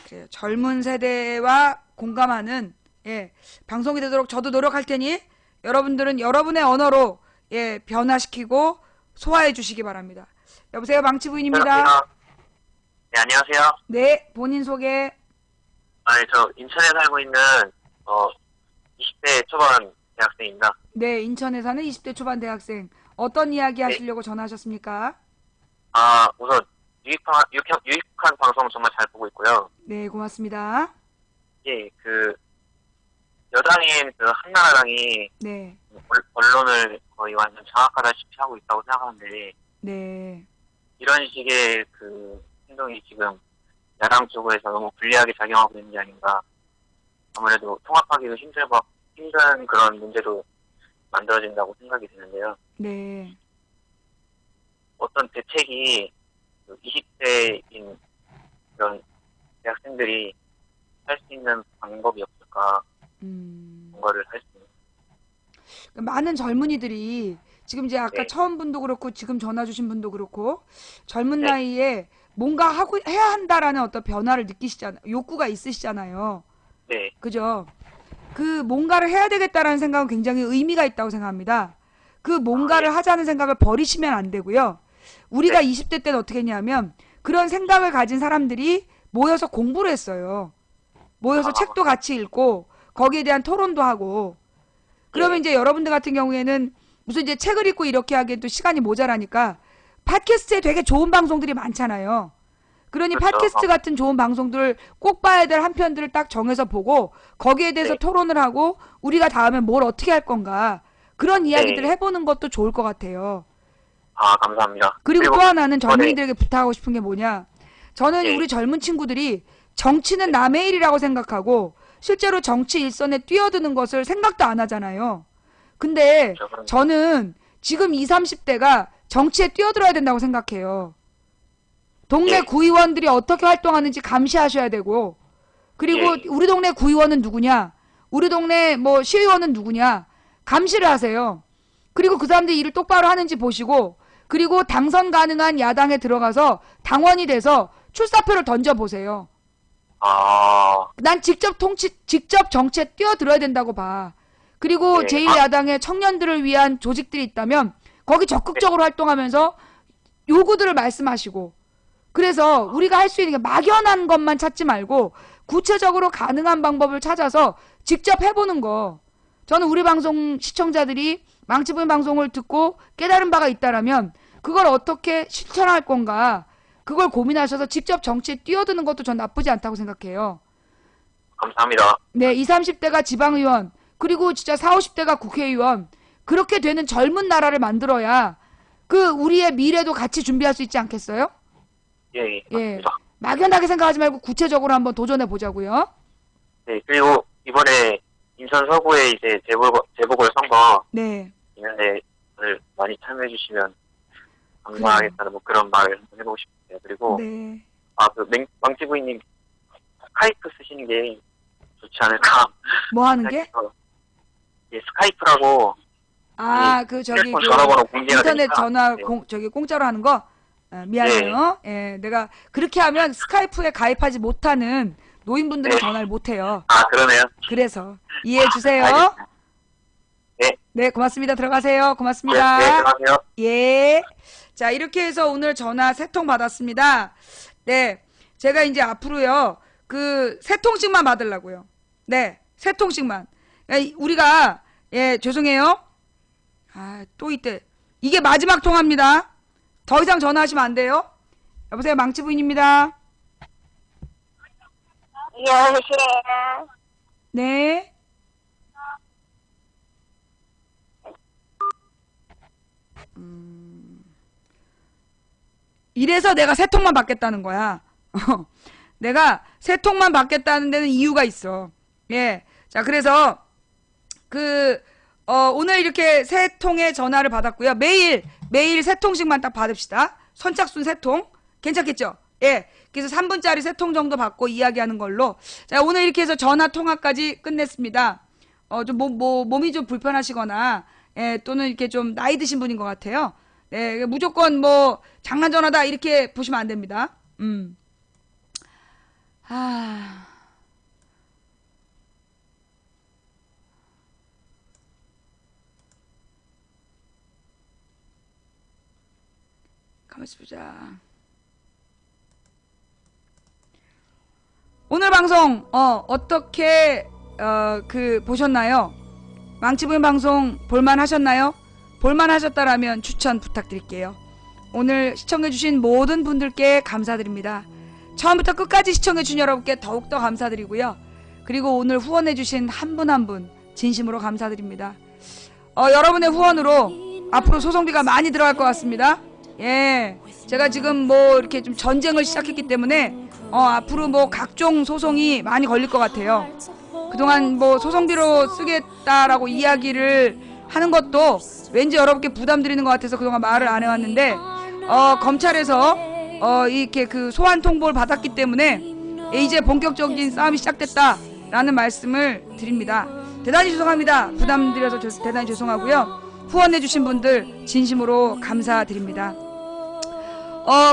그래요. 젊은 세대와 공감하는 예, 방송이 되도록 저도 노력할 테니 여러분들은 여러분의 언어로 예, 변화시키고 소화해 주시기 바랍니다. 여보세요. 망치 부인입니다. 네, 안녕하세요. 네, 본인 소개. 저 인천에 살고 있는 20대 초반 대학생입니다. 네, 인천에 사는 20대 초반 대학생. 어떤 이야기 하시려고 전화하셨습니까? 우선 유익한 방송 정말 잘 보고 있고요. 네, 고맙습니다. 예, 여당인 한나라당이 네. 언론을 거의 완전 장악하다시피 하고 있다고 생각하는데 네. 이런 식의 행동이 지금 야당 쪽에서 너무 불리하게 작용하고 있는 게 아닌가. 아무래도 통합하기도 힘든 그런 문제로 만들어진다고 생각이 드는데요. 네. 어떤 대책이 20대인 그런 대학생들이 할 수 있는 방법이 없을까? 뭔가를 할 수 있는. 많은 젊은이들이 지금 이제 아까 네. 처음 분도 그렇고 지금 전화 주신 분도 그렇고 젊은 네. 나이에 뭔가 해야 한다라는 어떤 변화를 느끼시잖아요. 욕구가 있으시잖아요. 네, 그죠? 그 뭔가를 해야 되겠다라는 생각은 굉장히 의미가 있다고 생각합니다. 그 뭔가를 하자는 생각을 버리시면 안 되고요. 우리가 20대 때는 어떻게 했냐면 그런 생각을 가진 사람들이 모여서 공부를 했어요. 모여서 책도 같이 읽고 거기에 대한 토론도 하고 그러면 이제 여러분들 같은 경우에는 무슨 이제 책을 읽고 이렇게 하기엔 또 시간이 모자라니까 팟캐스트에 되게 좋은 방송들이 많잖아요. 그러니 그렇죠. 팟캐스트 같은 좋은 방송들을 꼭 봐야 될 한 편들을 딱 정해서 보고 거기에 대해서 토론을 하고 우리가 다음에 뭘 어떻게 할 건가 그런 이야기들을 해보는 것도 좋을 것 같아요. 감사합니다. 그리고 또 하나는 젊은이들에게 부탁하고 싶은 게 뭐냐. 저는 네. 우리 젊은 친구들이 정치는 남의 일이라고 생각하고 실제로 정치 일선에 뛰어드는 것을 생각도 안 하잖아요. 근데 저는 지금 20, 30대가 정치에 뛰어들어야 된다고 생각해요. 동네 구의원들이 어떻게 활동하는지 감시하셔야 되고 그리고 우리 동네 구의원은 누구냐 우리 동네 뭐 시의원은 누구냐 감시를 하세요. 그리고 그 사람들이 일을 똑바로 하는지 보시고 그리고 당선 가능한 야당에 들어가서 당원이 돼서 출사표를 던져보세요. 난 직접 정치에 뛰어들어야 된다고 봐. 그리고 제1야당의 청년들을 위한 조직들이 있다면 거기 적극적으로 활동하면서 요구들을 말씀하시고 그래서 우리가 할 수 있는 게 막연한 것만 찾지 말고 구체적으로 가능한 방법을 찾아서 직접 해보는 거. 저는 우리 방송 시청자들이 망치부인 방송을 듣고 깨달은 바가 있다라면 그걸 어떻게 실천할 건가 그걸 고민하셔서 직접 정치에 뛰어드는 것도 전 나쁘지 않다고 생각해요. 감사합니다. 네, 20, 30대가 지방의원 그리고 진짜 40, 50대가 국회의원 그렇게 되는 젊은 나라를 만들어야 우리의 미래도 같이 준비할 수 있지 않겠어요? 예, 예. 맞습니다. 막연하게 생각하지 말고 구체적으로 한번 도전해 보자고요. 네, 그리고 이번에 인천 서구에 이제 재보궐선거 네. 있는데 오늘 많이 참여해 주시면 감사하겠다는 뭐 그런 말을 해보고 싶어요. 그리고 네. 망치 부인님 스카이프 쓰시는 게 좋지 않을까? 뭐 하는 게? 이제 스카이프라고 아, 그 저기 휴대폰 그 전화번호 공개가 인터넷 되니까. 전화 네. 저기 공짜로 하는 거 미안해요. 예, 내가 그렇게 하면 스카이프에 가입하지 못하는 노인분들은 네. 전화를 못 해요. 아, 그러네요. 그래서 이해해 주세요. 알겠습니다. 네. 네, 고맙습니다. 들어가세요. 네, 고맙습니다. 네, 들어가세요. 예. 자, 이렇게 해서 오늘 전화 3통 받았습니다. 네. 제가 이제 앞으로요, 그 3통씩만 받으려고요. 네. 3통씩만. 우리가, 예, 죄송해요. 아, 또 이때. 이게 마지막 통화입니다. 더 이상 전화하시면 안 돼요. 여보세요, 망치 부인입니다. 여보세요. 네. 이래서 내가 3통만 받겠다는 거야. 내가 3통만 받겠다는 데는 이유가 있어. 예. 자, 그래서, 오늘 이렇게 3통의 전화를 받았고요. 매일 3통씩만 딱 받읍시다. 선착순 3통. 괜찮겠죠? 예. 그래서 3분짜리 3통 정도 받고 이야기하는 걸로. 자, 오늘 이렇게 해서 전화 통화까지 끝냈습니다. 좀 몸이 좀 불편하시거나, 예, 또는 이렇게 좀 나이 드신 분인 것 같아요. 네, 무조건 뭐 장난 전화다 이렇게 보시면 안 됩니다. 가만있어 보자. 오늘 방송 어떻게 보셨나요? 망치부인 방송 볼만 하셨나요? 볼만 하셨다라면 추천 부탁드릴게요. 오늘 시청해주신 모든 분들께 감사드립니다. 처음부터 끝까지 시청해주신 여러분께 더욱더 감사드리고요. 그리고 오늘 후원해주신 한 분 한 분 진심으로 감사드립니다. 여러분의 후원으로 앞으로 소송비가 많이 들어갈 것 같습니다. 예, 제가 지금 뭐 이렇게 좀 전쟁을 시작했기 때문에 앞으로 뭐 각종 소송이 많이 걸릴 것 같아요. 그동안 뭐 소송비로 쓰겠다라고 이야기를 하는 것도 왠지 여러분께 부담 드리는 것 같아서 그동안 말을 안 해왔는데 검찰에서 이렇게 그 소환 통보를 받았기 때문에 이제 본격적인 싸움이 시작됐다라는 말씀을 드립니다. 대단히 죄송합니다. 부담 드려서 대단히 죄송하고요. 후원해주신 분들 진심으로 감사드립니다.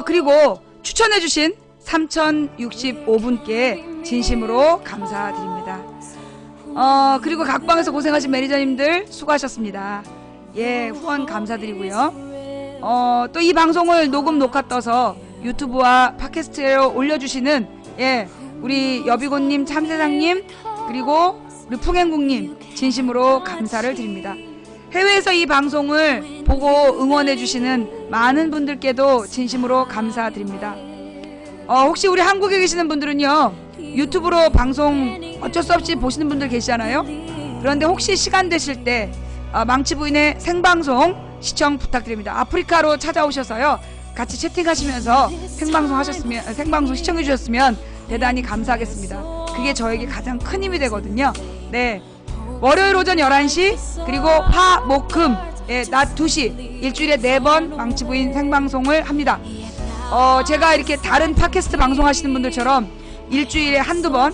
그리고 추천해주신 3065분께 진심으로 감사드립니다. 그리고 각방에서 고생하신 매니저님들 수고하셨습니다. 예, 후원 감사드리고요. 또 이 방송을 녹화 떠서 유튜브와 팟캐스트에 올려주시는, 예, 우리 여비곤님, 참세상님, 그리고 우리 풍행국님, 진심으로 감사를 드립니다. 해외에서 이 방송을 보고 응원해주시는 많은 분들께도 진심으로 감사드립니다. 혹시 우리 한국에 계시는 분들은요, 유튜브로 방송 어쩔 수 없이 보시는 분들 계시잖아요. 그런데 혹시 시간 되실 때 망치부인의 생방송 시청 부탁드립니다. 아프리카로 찾아오셔서요, 같이 채팅하시면서 생방송 시청해 주셨으면 대단히 감사하겠습니다. 그게 저에게 가장 큰 힘이 되거든요. 네, 월요일 오전 11시 그리고 화, 목, 금, 예, 낮 2시 일주일에 4번 망치부인 생방송을 합니다. 제가 이렇게 다른 팟캐스트 방송하시는 분들처럼 일주일에 한두 번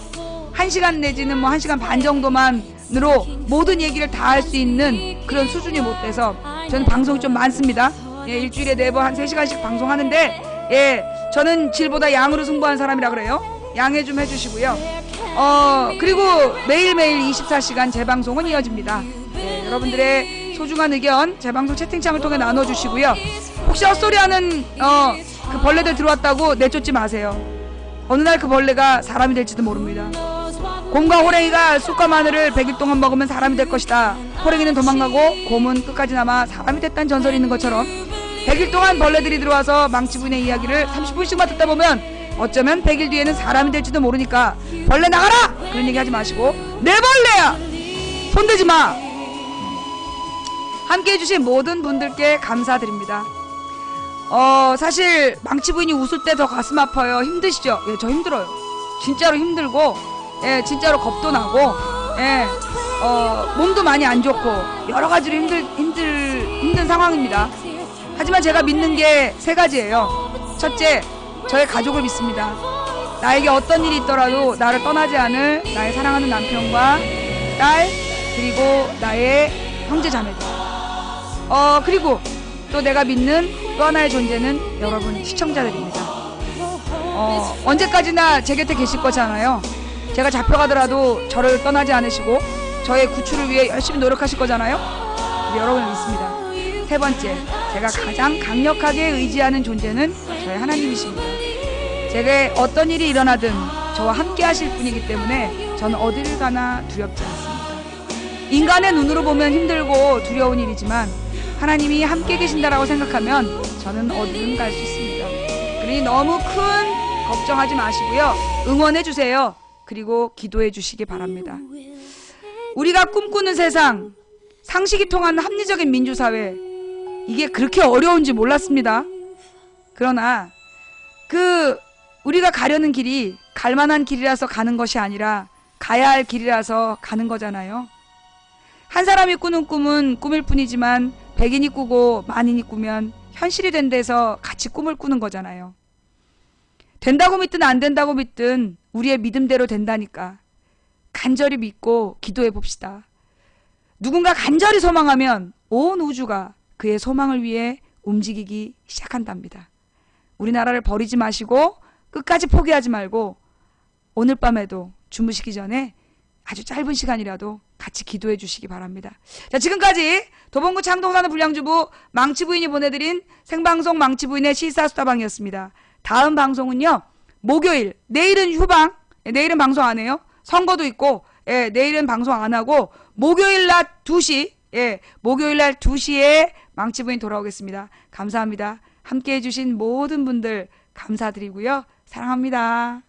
1시간 내지는 뭐 1시간 반 정도만으로 모든 얘기를 다 할 수 있는 그런 수준이 못 돼서 저는 방송이 좀 많습니다. 예, 일주일에 4번 한 3시간씩 방송하는데, 예, 저는 질보다 양으로 승부한 사람이라 그래요. 양해 좀 해주시고요. 그리고 매일매일 24시간 재방송은 이어집니다. 예, 여러분들의 소중한 의견 재방송 채팅창을 통해 나눠주시고요. 혹시 헛소리하는 그 벌레들 들어왔다고 내쫓지 마세요. 어느 날 그 벌레가 사람이 될지도 모릅니다. 곰과 호랭이가 쑥과 마늘을 100일 동안 먹으면 사람이 될 것이다. 호랭이는 도망가고 곰은 끝까지 남아 사람이 됐다는 전설이 있는 것처럼 100일 동안 벌레들이 들어와서 망치부인의 이야기를 30분씩만 듣다 보면 어쩌면 100일 뒤에는 사람이 될지도 모르니까 벌레 나가라! 그런 얘기 하지 마시고 내 벌레야! 손대지 마! 함께 해주신 모든 분들께 감사드립니다. 사실 망치부인이 웃을 때 더 가슴 아파요. 힘드시죠? 예, 저 힘들어요. 진짜로 힘들고, 예, 진짜로 겁도 나고, 예, 몸도 많이 안 좋고 여러 가지로 힘든 상황입니다. 하지만 제가 믿는 게 3가지예요. 첫째, 저의 가족을 믿습니다. 나에게 어떤 일이 있더라도 나를 떠나지 않을 나의 사랑하는 남편과 딸, 그리고 나의 형제 자매들, 그리고 또 내가 믿는 또 하나의 존재는 여러분 시청자들입니다. 언제까지나 제 곁에 계실 거잖아요. 제가 잡혀가더라도 저를 떠나지 않으시고 저의 구출을 위해 열심히 노력하실 거잖아요. 여러분을 믿습니다. 세 번째, 제가 가장 강력하게 의지하는 존재는 저의 하나님이십니다. 제가 어떤 일이 일어나든 저와 함께 하실 분이기 때문에 저는 어디를 가나 두렵지 않습니다. 인간의 눈으로 보면 힘들고 두려운 일이지만 하나님이 함께 계신다라고 생각하면 저는 어디든 갈 수 있습니다. 그러니 너무 큰 걱정하지 마시고요. 응원해 주세요. 그리고 기도해 주시기 바랍니다. 우리가 꿈꾸는 세상, 상식이 통하는 합리적인 민주사회, 이게 그렇게 어려운지 몰랐습니다. 그러나 우리가 가려는 길이 갈만한 길이라서 가는 것이 아니라 가야 할 길이라서 가는 거잖아요. 한 사람이 꾸는 꿈은 꿈일 뿐이지만 100인이 꾸고 만인이 꾸면 현실이 된 데서 같이 꿈을 꾸는 거잖아요. 된다고 믿든 안 된다고 믿든 우리의 믿음대로 된다니까 간절히 믿고 기도해 봅시다. 누군가 간절히 소망하면 온 우주가 그의 소망을 위해 움직이기 시작한답니다. 우리나라를 버리지 마시고 끝까지 포기하지 말고 오늘 밤에도 주무시기 전에 아주 짧은 시간이라도 같이 기도해 주시기 바랍니다. 자, 지금까지 도봉구 창동사는 불량주부 망치부인이 보내드린 생방송 망치부인의 시사수다방이었습니다. 다음 방송은요, 목요일, 내일은 휴방, 내일은 방송 안 해요. 선거도 있고, 내일은 방송 안 하고, 목요일 낮 2시, 목요일 날 2시에 망치부인 돌아오겠습니다. 감사합니다. 함께 해주신 모든 분들 감사드리고요. 사랑합니다.